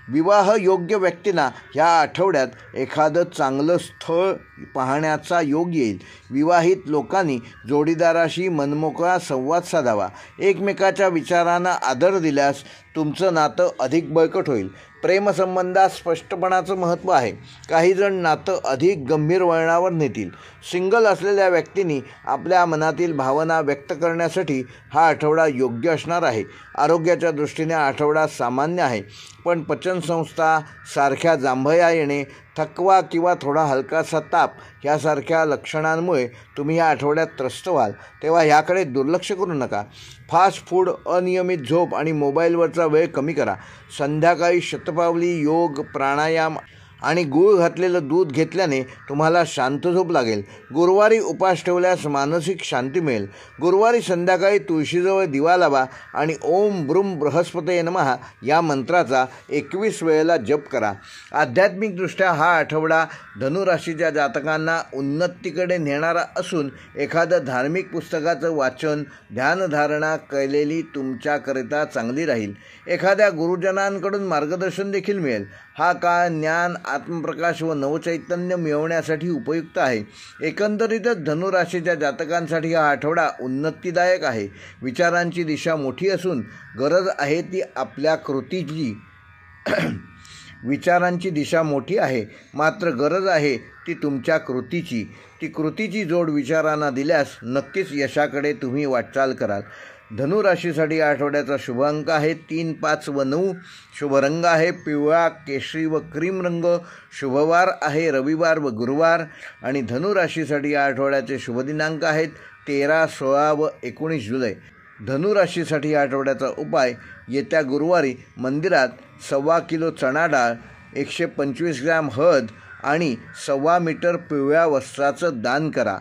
विवाह योग्य व्यक्तींना ह्या आठवड्यात एखादं चांगलं स्थळ पाहण्याचा योग येईल. विवाहित लोकांनी जोडीदाराशी मनमोकळा संवाद साधावा. एकमेकाच्या विचारांना आदर दिल्यास तुमचं नातं अधिक बळकट होईल. प्रेमसंबंधात स्पष्टपणाचं महत्त्व आहे. काहीजण नातं अधिक गंभीर वळणावर नेतील. सिंगल असलेल्या व्यक्तींनी आपल्या मनातील भावना व्यक्त करण्यासाठी हा आठवडा योग्य असणार आहे. आरोग्याच्या दृष्टीने आठवडा सामान्य आहे, पण पचनसंस्था सारख्या जांभया येणे, थकवा किंवा थोडा हलकासा ताप यासारख्या लक्षणांमुळे तुम्ही या आठवड्यात त्रस्त व्हाल. तेव्हा ह्याकडे दुर्लक्ष करू नका. फास्ट फूड, अनियमित झोप आणि मोबाईलवरचा वेळ कमी करा. संध्याकाळी शतपावली, योग, प्राणायाम आणि गूळ घातलेलं दूध घेतल्याने तुम्हाला शांत झोप लागेल. गुरुवारी उपास ठेवल्यास मानसिक शांती मिळेल. गुरुवारी संध्याकाळी तुळशीजवळ दिवा लावा आणि ओम ब्रूम बृहस्पतये नमः या मंत्राचा 21 वेळेला जप करा. आध्यात्मिकदृष्ट्या हा आठवडा धनुराशीच्या जातकांना उन्नतीकडे नेणारा असून एखादं धार्मिक पुस्तकाचं वाचन, ध्यानधारणा केलेली तुमच्याकरिता चांगली राहील. एखाद्या गुरुजनांकडून मार्गदर्शन देखील मिळेल. हा काळ ज्ञान, आत्मप्रकाश व नवचैतन्य मिळवण्यासाठी उपयुक्त आहे. एकंदरीतच धनुराशीच्या जातकांसाठी हा आठवडा उन्नतीदायक आहे. विचारांची दिशा मोठी असून गरज आहे ती आपल्या कृतीची विचारांची दिशा मोठी आहे, मात्र गरज आहे ती तुमच्या कृतीची. ती कृतीची जोड विचारांना दिल्यास नक्कीच यशाकडे तुम्ही वाटचाल कराल. धनुराशीसाठी आठवड्याचा शुभ अंक आहे 3, 5 व 9. शुभ रंग आहे पिवळा, केशरी व क्रीम रंग. शुभवार आहे रविवार व गुरुवार. आणि धनुराशीसाठी आठवड्याचे शुभ दिनांक आहेत 13, 16 व 19 जुलै. धनुराशीसाठी आठवड्याचा उपाय: येत्या गुरुवारी मंदिरात 1.25 किलो चणा डाळ, 125 ग्रॅम हळद आणि 1.25 मीटर पिवळ्या वस्त्राचं दान करा.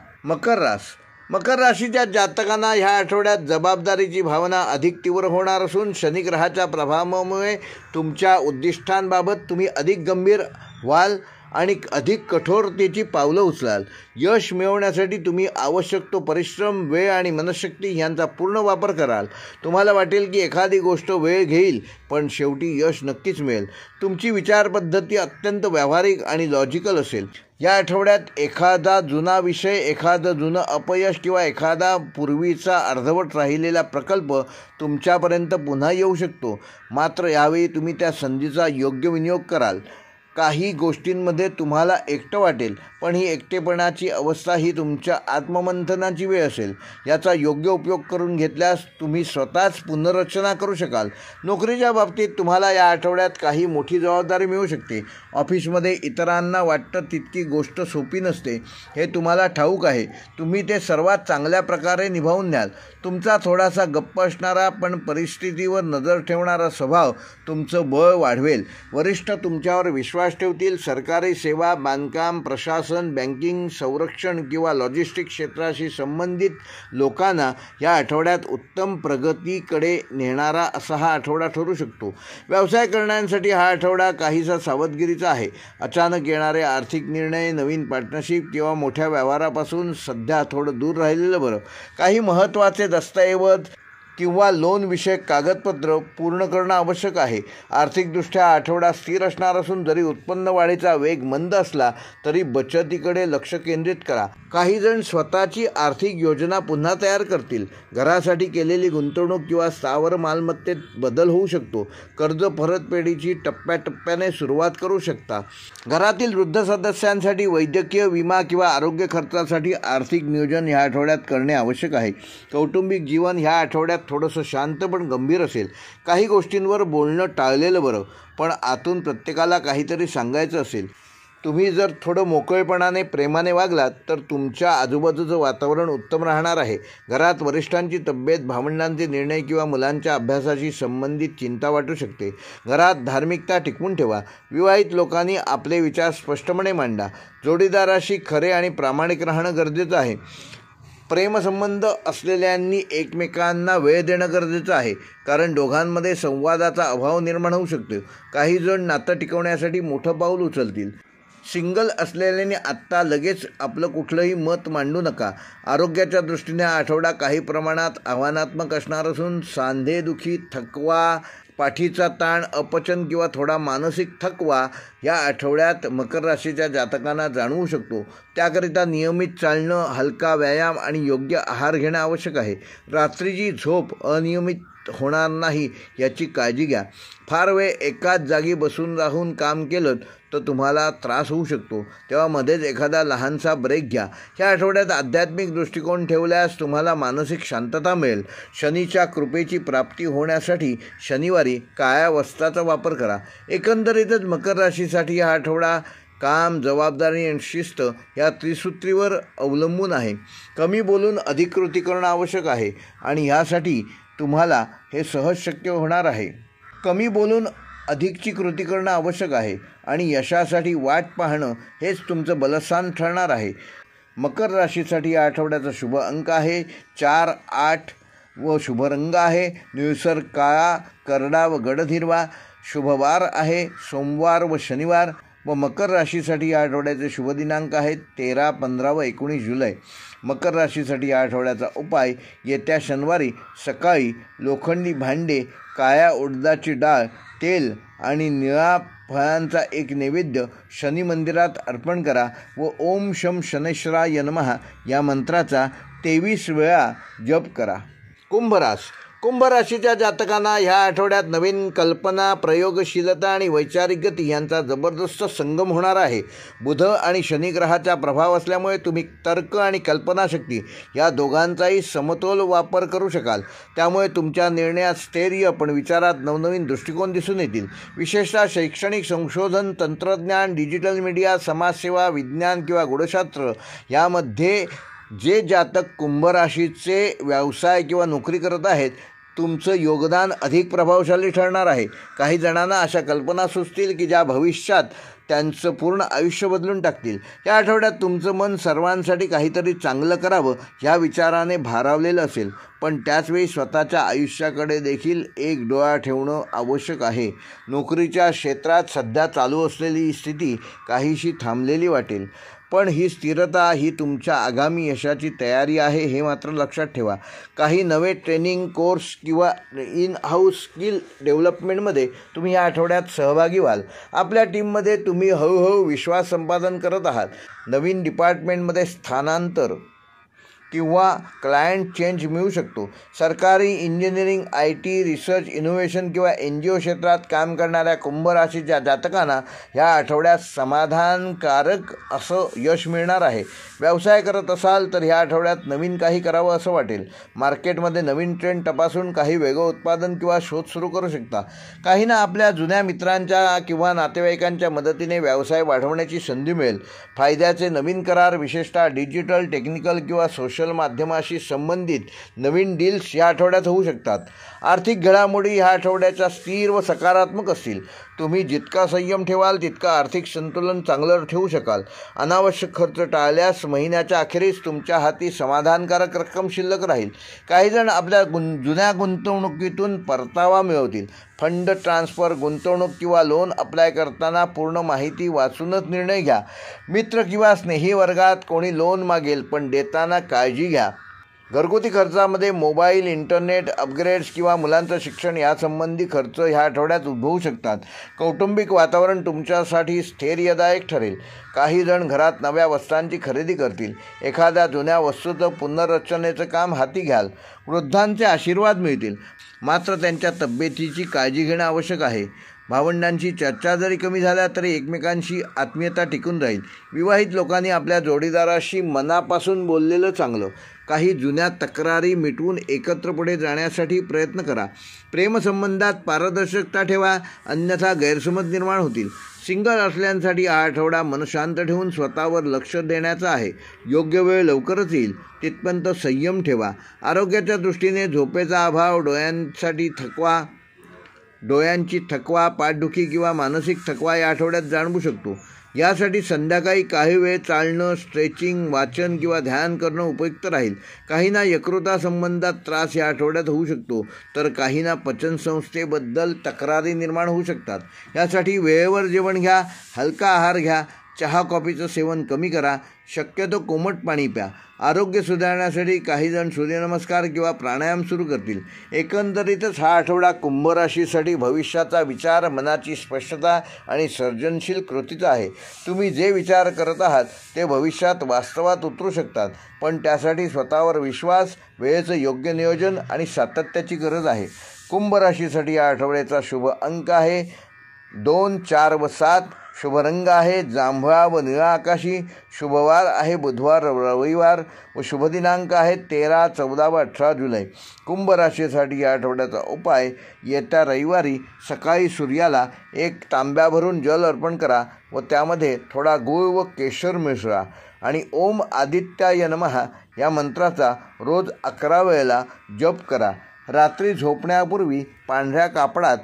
मकर राशीच्या जातकांना ह्या आठवड्यात जबाबदारीची भावना अधिक तीव्र होणार असून शनिग्रहाच्या प्रभावामुळे तुमच्या उद्दिष्टांबाबत तुम्ही अधिक गंभीर व्हाल आणि अधिक कठोरतेची पावलं उचलाल. यश मिळवण्यासाठी तुम्ही आवश्यक तो परिश्रम, वेळ आणि मनशक्ती यांचा पूर्ण वापर कराल. तुम्हाला वाटेल की एखादी गोष्ट वेळ घेईल, पण शेवटी यश नक्कीच मिळेल. तुमची विचारपद्धती अत्यंत व्यावहारिक आणि लॉजिकल असेल. या आठवड्यात एखादा जुना विषय, एखादं जुनं अपयश किंवा एखादा पूर्वीचा अर्धवट राहिलेला प्रकल्प तुमच्यापर्यंत पुन्हा येऊ शकतो. मात्र यावेळी तुम्ही त्या संधीचा योग्य विनियोग कराल. काही गोष्टींमध्ये तुम्हाला एकटं वाटेल, पण ही एकटेपणाची अवस्था ही तुमच्या आत्ममंथनाची वेळ असेल. याचा योग्य उपयोग करून घेतल्यास तुम्ही स्वतःच पुनर्रचना करू शकाल. नोकरीच्या बाबतीत तुम्हाला या आठवड्यात काही मोठी जबाबदारी मिळू शकते. ऑफिसमध्ये इतरांना वाटतं तितकी गोष्ट सोपी नसते हे तुम्हाला ठाऊक आहे. तुम्ही ते सर्वात चांगल्या प्रकारे निभावून न्याल. तुमचा थोडासा गप्प असणारा पण परिस्थितीवर नजर ठेवणारा स्वभाव तुमचं बळ वाढवेल. वरिष्ठ तुमच्यावर विश्वास विश्वास ठेवतील. सरकारी सेवा, बांधकाम, प्रशासन, बँकिंग, संरक्षण किंवा लॉजिस्टिक क्षेत्राशी संबंधित लोकांना या आठवड्यात उत्तम प्रगतीकडे नेणारा असा हा आठवडा ठरू शकतो. व्यवसाय करण्यासाठी हा आठवडा काहीसा सावधगिरीचा आहे. अचानक येणारे आर्थिक निर्णय, नवीन पार्टनरशिप किंवा मोठ्या व्यवहारापासून सध्या थोडं दूर राहिलेलं बरं. काही महत्त्वाचे दस्तऐवज किंवा लोन विषयक कागदपत्र पूर्ण करणं आवश्यक आहे. आर्थिकदृष्ट्या आठवडा स्थिर असणार असून जरी उत्पन्न वाढीचा वेग मंद असला तरी बचतीकडे लक्ष केंद्रित करा. काही जण स्वतःची आर्थिक योजना पुन्हा तयार करतील. घरासाठी केलेली गुंतवणूक किंवा स्थावर मालमत्तेत बदल होऊ शकतो. कर्ज परतफेडीची टप्प्याटप्प्याने सुरुवात करू शकता. घरातील वृद्ध सदस्यांसाठी वैद्यकीय विमा किंवा आरोग्य खर्चासाठी आर्थिक नियोजन ह्या आठवड्यात करणे आवश्यक आहे. कौटुंबिक जीवन ह्या आठवड्यात थोडंसं शांत पण गंभीर असेल. काही गोष्टींवर बोलणं टाळलेलं बरं, पण आतून प्रत्येकाला काहीतरी सांगायचं असेल. तुम्ही जर थोडं मोकळेपणाने, प्रेमाने वागलात तर तुमच्या आजूबाजूचं वातावरण उत्तम राहणार आहे. घरात वरिष्ठांची तब्येत, भावंडांचे निर्णय किंवा मुलांच्या अभ्यासाशी संबंधित चिंता वाटू शकते. घरात धार्मिकता टिकवून ठेवा. विवाहित लोकांनी आपले विचार स्पष्टपणे मांडा. जोडीदाराशी खरे आणि प्रामाणिक राहणं गरजेचं आहे. प्रेमसंबंध असलेल्यांनी एकमेकांना वेळ देणं गरजेचं आहे, कारण दोघांमध्ये संवादाचा अभाव निर्माण होऊ शकतो. काही जण नातं टिकवण्यासाठी मोठं पाऊल उचलतील. सिंगल असलेल्यांनी आत्ता लगेच आपलं कुठलंही मत मांडू नका. आरोग्याच्या दृष्टीने हा आठवडा काही प्रमाणात आव्हानात्मक असणार असून सांधेदुखी, थकवा, पाठीचा ताण, अपचन किंवा थोडा मानसिक थकवा या आठवड्यात मकर राशीच्या जातकांना जाणवू शकतो. त्याकरिता नियमित चालणं, हलका व्यायाम आणि योग्य आहार घेणं आवश्यक आहे. रात्रीची झोप अनियमित होणार नाही याची काळजी घ्या. फार वेळ एकाच जागी बसून राहून काम केलं तर तुम्हाला त्रास होऊ शकतो, तेव्हा मध्येच एखादा लहानसा ब्रेक घ्या. ह्या आठवड्यात आध्यात्मिक दृष्टिकोन ठेवल्यास तुम्हाला मानसिक शांतता मिळेल. शनीच्या कृपेची प्राप्ती होण्यासाठी शनिवारी काळ्या वस्त्राचा वापर करा. एकंदरीतच मकर राशीसाठी हा आठवडा काम, जबाबदारी आणि शिस्त या त्रिसूत्रीवर अवलंबून आहे. कमी बोलून अधिक कृती करणं आवश्यक आहे आणि ह्यासाठी तुम्हाला हे सहज शक्य होणार आहे. कमी बोलून अधिकची कृती करणं आवश्यक आहे आणि यशासाठी वाट पाहणं हेच तुमचं बलस्थान ठरणार आहे. मकर राशीसाठी या आठवड्याचा शुभ अंक आहे 4, 8 व शुभ रंग आहे निळसर काळा, करडा व गडद हिरवा. शुभवार आहे सोमवार व शनिवार. व मकर राशीसाठी या आठवड्याचे शुभ दिनांक आहेत 13, 15 व 19 जुलै. मकर राशीसाठी या आठवड्याचा उपाय: येत्या शनिवारी सकाळी लोखंडी भांडे, काळ्या उडदाची डाळ, तेल आणि निळा फळांचा एक नैवेद्य शनी मंदिरात अर्पण करा व ओम शम शनैश्वराय नमः या मंत्राचा 23 वेळा जप करा. कुंभ राशीच्या जातकांना ह्या आठवड्यात नवीन कल्पना, प्रयोगशीलता आणि वैचारिक गती यांचा जबरदस्त संगम होणार आहे. बुध आणि शनी ग्रहाचा प्रभाव असल्यामुळे तुम्ही तर्क आणि कल्पनाशक्ती या दोघांचाही समतोल वापर करू शकाल. त्यामुळे तुमच्या निर्णयात स्थैर्य पण विचारात नवनवीन दृष्टिकोन दिसून येतील. विशेषतः शैक्षणिक संशोधन, तंत्रज्ञान, डिजिटल मीडिया, समाजसेवा, विज्ञान किंवा गूढशास्त्र यामध्ये जे जातक कुंभ राशीचे व्यवसाय किंवा नोकरी करत आहेत तुमचं योगदान अधिक प्रभावशाली ठरणार आहे. काही जणांना अशा कल्पना सुचतील की ज्या भविष्यात त्यांचं पूर्ण आयुष्य बदलून टाकतील. या आठवड्यात तुमचं मन सर्वांसाठी काहीतरी चांगलं करावं ह्या विचाराने भारावलेलं असेल, पण त्याचवेळी स्वतःच्या आयुष्याकडे देखील एक डोळा ठेवणं आवश्यक आहे. नोकरीच्या क्षेत्रात सध्या चालू असलेली स्थिती काहीशी थांबलेली वाटेल, पण ही स्थिरता ही तुमच्या आगामी यशाची तयारी आहे हे मात्र लक्षात ठेवा. काही नवे ट्रेनिंग कोर्स किंवा इन हाऊस स्किल डेव्हलपमेंटमध्ये तुम्ही या आठवड्यात सहभागी व्हाल. आपल्या टीममध्ये तुम्ही हळूहळू विश्वास संपादन करत आहात. नवीन डिपार्टमेंटमध्ये स्थानांतर किंवा क्लायंट चेंज मिळू शकतो. सरकारी, इंजिनिअरिंग, IT, रिसर्च, इनोव्हेशन किंवा NGO क्षेत्रात काम करणाऱ्या कुंभ राशीच्या जातकांना ह्या आठवड्यात समाधानकारक असं यश मिळणार आहे. व्यवसाय करत असाल तर ह्या आठवड्यात नवीन काही करावं असं वाटेल. मार्केटमध्ये नवीन ट्रेंड तपासून काही वेगळं उत्पादन किंवा शोध सुरू करू शकता. काहींना आपल्या जुन्या मित्रांच्या किंवा नातेवाईकांच्या मदतीने व्यवसाय वाढवण्याची संधी मिळेल. फायद्याचे नवीन करार, विशेषतः डिजिटल, टेक्निकल किंवा सोशल माध्यमाशी संबंधित नवीन डील्स या आठवड्यात होऊ शकतात. आर्थिक घडामोडी ह्या आठवड्याच्या स्थिर व सकारात्मक असतील. तुम्ही जितका संयम ठेवाल तितका आर्थिक संतुलन चांगलं ठेवू शकाल. अनावश्यक खर्च टाळल्यास महिन्याच्या अखेरीस तुमच्या हाती समाधानकारक रक्कम शिल्लक राहील. काही जण आपल्या जुन्या गुंतवणुकीतून परतावा मिळवतील. फंड ट्रान्सफर, गुंतवणूक किंवा लोन अप्लाय करताना पूर्ण माहिती वाचूनच निर्णय घ्या. मित्र किंवा स्नेही वर्गात कोणी लोन मागेल, पण देताना काळजी घ्या. घरगुती खर्चामध्ये मोबाईल, इंटरनेट अपग्रेड्स किंवा मुलांचं शिक्षण यासंबंधी खर्च ह्या आठवड्यात उद्भवू शकतात. कौटुंबिक वातावरण तुमच्यासाठी स्थैर्यदायक ठरेल. काही जण घरात नव्या वस्तूंची खरेदी करतील. एखाद्या जुन्या वस्तूचं पुनर्रचनेचं काम हाती घ्याल. वृद्धांचे आशीर्वाद मिळतील, मात्र त्यांच्या तब्येतीची काळजी घेणं आवश्यक आहे. भावंडांची चर्चा जरी कमी झाल्या तरी एकमेकांशी आत्मीयता टिकून राहील. विवाहित लोकांनी आपल्या जोडीदाराशी मनापासून बोललेलं चांगलं. काही जुन्या तक्रारी मिटवून एकत्र पुढे जाण्यासाठी प्रयत्न करा. प्रेमसंबंधात पारदर्शकता ठेवा, अन्यथा गैरसमज निर्माण होतील. सिंगल असलेल्यांसाठी हा आठवडा मन शांत ठेवून स्वतःवर लक्ष देण्याचा आहे. योग्य वेळ लवकरच येईल, तिथपर्यंत संयम ठेवा. आरोग्याच्या दृष्टीने झोपेचा अभाव, डोळ्यांची थकवा, पाठदुखी किंवा मानसिक थकवा या आठवड्यात जाणवू शकतो. यासाठी संध्याकाळी काही वेळ चालणं, स्ट्रेचिंग, वाचन किंवा ध्यान करणं उपयुक्त राहील. काहींना यकृतासंबंधात त्रास या आठवड्यात होऊ शकतो, तर काहींना पचनसंस्थेबद्दल तक्रारी निर्माण होऊ शकतात. यासाठी वेळेवर जेवण घ्या, हलका आहार घ्या, चहा कॉफीचं सेवन कमी करा, शक्यतो कोमट पाणी प्या. आरोग्य सुधारण्यासाठी काही जण सूर्यनमस्कार किंवा प्राणायाम सुरू करतील. एकंदरीतच हा आठवडा कुंभ राशीसाठी भविष्याचा विचार, मनाची स्पष्टता आणि सर्जनशील कृतीचा आहे. तुम्ही जे विचार करत आहात ते भविष्यात वास्तवात उतरू शकतात, पण त्यासाठी स्वतःवर विश्वास, वेळेचं योग्य नियोजन आणि सातत्याची गरज आहे. कुंभ राशीसाठी या आठवड्याचा शुभ अंक आहे 2, 4 व 7. शुभ रंग आहे जांभळा व निळा आकाशी. शुभवार आहे बुधवार, रविवार व शुभ दिनांक आहे 13, 14 व 18 जुलै. कुंभ राशीसाठी या आठवड्याचा उपाय: येत्या रविवारी सकाळी सूर्याला 1 तांब्या भरून जल अर्पण करा व त्यामध्ये थोडा गूळ व केशर मिसळा आणि ओम आदित्याय नमः या मंत्राचा रोज 11 वेळेला जप करा. रात्री झोपण्यापूर्वी पांढऱ्या कापडात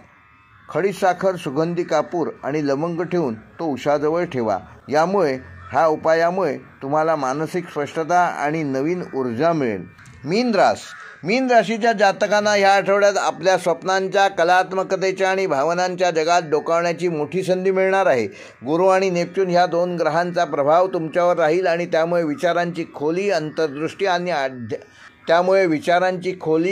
खडीसाखर, सुगंधी कापूर आणि लवंग ठेवून तो उशाजवळ ठेवा. ह्या उपायामुळे तुम्हाला मानसिक स्पष्टता आणि नवीन ऊर्जा मिळेल. मीन राशीच्या जातकांना ह्या आठवड्यात आपल्या स्वप्नांच्या, कलात्मकतेच्या आणि भावनांच्या जगात डोकावण्याची मोठी संधी मिळणार आहे. गुरु आणि नेपच्यून ह्या 2 ग्रहांचा प्रभाव तुमच्यावर राहील आणि त्यामुळे विचारांची खोली,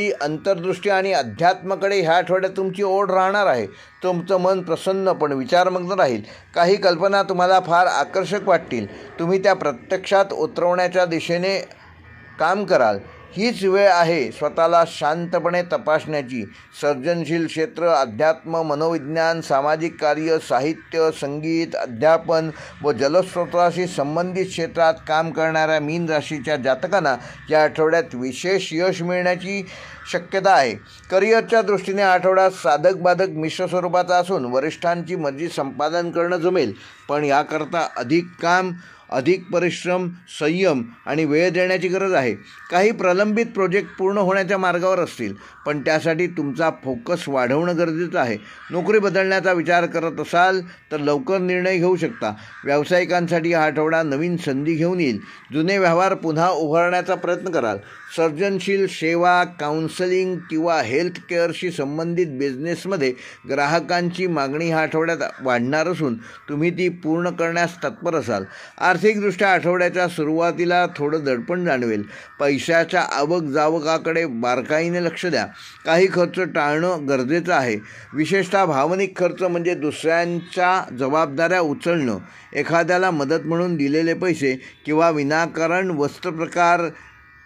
अंतर्दृष्टी आणि अध्यात्माकडे ह्या आठवड्यात तुमची ओढ राहणार आहे. तुमचं मन प्रसन्न पण विचारमग्न राहील. काही कल्पना तुम्हाला फार आकर्षक वाटतील. तुम्ही त्या प्रत्यक्षात उतरवण्याच्या दिशेने काम कराल. हीच वेळ आहे स्वतःला शांतपणे तपासण्याची. सर्जनशील क्षेत्र, अध्यात्म, मनोविज्ञान, सामाजिक कार्य, साहित्य, संगीत, अध्यापन व जलस्रोताशी संबंधित क्षेत्रात काम करणाऱ्या मीन राशीच्या जातकांना या आठवड्यात विशेष यश मिळण्याची शक्यता आहे. करिअरच्या दृष्टीने आठवडा साधक बाधक मिश्र स्वरूपाचा असून वरिष्ठांची मर्जी संपादन करणं जमेल, पण याकरता अधिक काम, अधिक परिश्रम, संयम आणि वेळ देण्याची गरज आहे. काही प्रलंबित प्रोजेक्ट पूर्ण होण्याच्या मार्गावर असतील, पण त्यासाठी तुमचा फोकस वाढवणं गरजेचं आहे. नोकरी बदलण्याचा विचार करत असाल तर लवकर निर्णय घेऊ शकता. व्यावसायिकांसाठी हा आठवडा नवीन संधी घेऊन येईल. जुने व्यवहार पुन्हा उभारण्याचा प्रयत्न कराल. सर्जनशील सेवा, काउन्सलिंग किंवा हेल्थ केअरशी संबंधित बिझनेसमध्ये ग्राहकांची मागणी ह्या आठवड्यात वाढणार असून तुम्ही ती पूर्ण करण्यास तत्पर असाल. आर्थिकदृष्ट्या आठवड्याच्या सुरुवातीला थोडं दडपण जाणवेल. पैशाच्या आवक जावकाकडे बारकाईने लक्ष द्या. काही खर्च टाळणं गरजेचं आहे. विशेषतः भावनिक खर्च म्हणजे दुसऱ्यांच्या जबाबदाऱ्या उचलणं, एखाद्याला मदत म्हणून दिलेले पैसे किंवा विनाकारण वस्त्रप्रकार,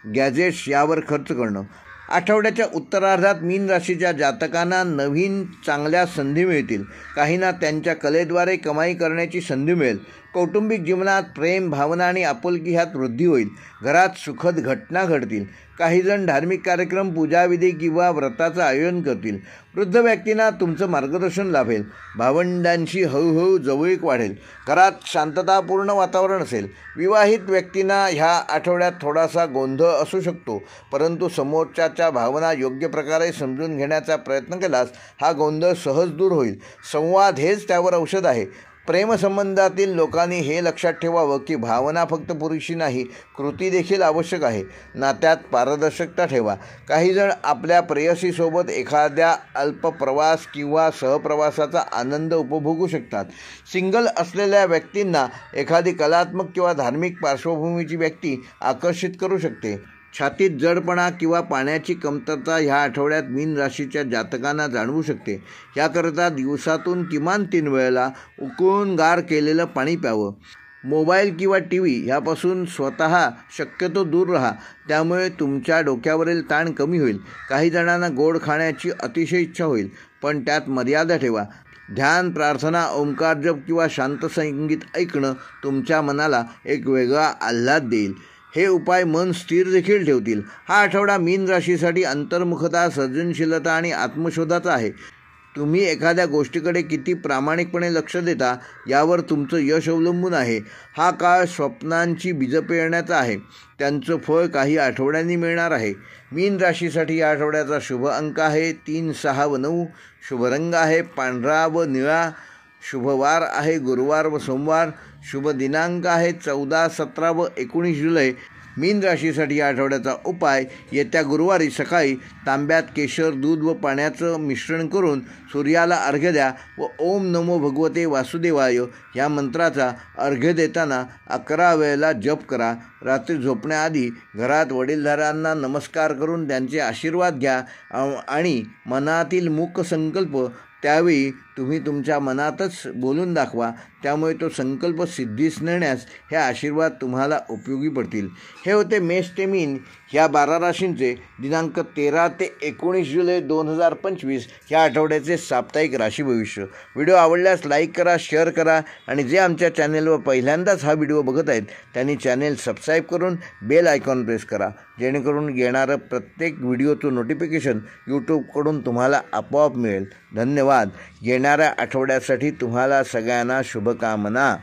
गॅजेट्स यावर खर्च करणं. आठवड्याच्या उत्तरार्धात मीन राशीच्या जातकांना नवीन चांगल्या संधी मिळतील. काहींना त्यांच्या कलेद्वारे कमाई करण्याची संधी मिळेल, कौटुंबिक जीवनात प्रेम, भावना आणि आपुलकी ह्यात वृद्धी होईल. घरात सुखद घटना घडतील. काही जण धार्मिक कार्यक्रम, पूजाविधी किंवा व्रताचं आयोजन करतील. वृद्ध व्यक्तींना तुमचं मार्गदर्शन लाभेल. भावंडांशी हळूहळू जवळीक वाढेल. घरात शांततापूर्ण वातावरण असेल. विवाहित व्यक्तींना ह्या आठवड्यात थोडासा गोंधळ असू शकतो, परंतु समोरच्याच्या भावना योग्य प्रकारे समजून घेण्याचा प्रयत्न केल्यास हा गोंधळ सहज दूर होईल. संवाद हेच त्यावर औषध आहे. प्रेमसंबंधातील लोकांनी हे लक्षात ठेवावं की भावना फक्त पुरेशी नाही, कृती देखील आवश्यक आहे. नात्यात पारदर्शकता ठेवा. काही जण आपल्या प्रेयसीसोबत एखाद्या अल्प प्रवास किंवा सहप्रवासाचा आनंद उपभोगू शकतात. सिंगल असलेल्या व्यक्तींना एखादी कलात्मक किंवा धार्मिक पार्श्वभूमीची व्यक्ती आकर्षित करू शकते. छातीत जडपणा किंवा पाण्याची कमतरता ह्या आठवड्यात मीन राशीच्या जातकांना जाणवू शकते. याकरता दिवसातून किमान 3 वेळेला उकळून गार केलेलं पाणी प्यावं. मोबाईल किंवा TV ह्यापासून स्वतः शक्यतो दूर राहा. त्यामुळे तुमच्या डोक्यावरील ताण कमी होईल. काही जणांना गोड खाण्याची अतिशय इच्छा होईल, पण त्यात मर्यादा ठेवा. ध्यान, प्रार्थना, ओंकार जप किंवा शांत संगीत ऐकणं तुमच्या मनाला एक वेगळा आल्हाद देईल. हे उपाय मन स्थिर देखील ठेवतील. हा आठवडा मीन राशीसाठी अंतर्मुखता, सर्जनशीलता आणि आत्मशोधाचा आहे. तुम्ही एखाद्या गोष्टीकडे किती प्रामाणिकपणे लक्ष देता यावर तुमचं यश अवलंबून आहे. हा काळ स्वप्नांची बीजं पेरण्याचा आहे. त्यांचं फळ काही आठवड्यांनी मिळणार आहे. मीन राशीसाठी या आठवड्याचा शुभ अंक आहे 3, 6 व 9. शुभ रंग आहे पांढरा व निळा. शुभ वार आहे गुरुवार व सोमवार. शुभ दिनांक आहे 14, 17 व 19 जुलै. मीन राशीसाठी या आठवड्याचा उपाय: येत्या गुरुवारी सकाळी तांब्यात केशर, दूध व पाण्याचं मिश्रण करून सूर्याला अर्घ्य द्या व ओम नमो भगवते वासुदेवाय या मंत्राचा अर्घ्य देताना 11 वेळेला जप करा. रात्री झोपण्याआधी घरात वडीलधाऱ्यांना नमस्कार करून त्यांचे आशीर्वाद घ्या आणि मनातील मूक संकल्प त्यावेळी तुम्ही तुमच्या मनातच बोलून दाखवा. त्यामुळे तो संकल्प सिद्धीस नेण्यास हे आशीर्वाद तुम्हाला उपयोगी पडतील. हे होते मेष ते मीन ह्या 12 राशींचे दिनांक 13 ते 19 जुलै 2025 ह्या आठवड्याचे साप्ताहिक राशी भविष्य. व्हिडिओ आवडल्यास लाईक करा, शेअर करा आणि जे आमच्या चॅनेलवर पहिल्यांदाच हा व्हिडिओ बघत आहेत त्यांनी चॅनेल सबस्क्राईब करून बेल आयकॉन प्रेस करा, जेणेकरून येणारं प्रत्येक व्हिडिओचं नोटिफिकेशन यूट्यूबकडून तुम्हाला आपोआप मिळेल. धन्यवाद. येणाऱ्या आठवड्यासाठी तुम्हाला सगळ्यांना शुभकामना.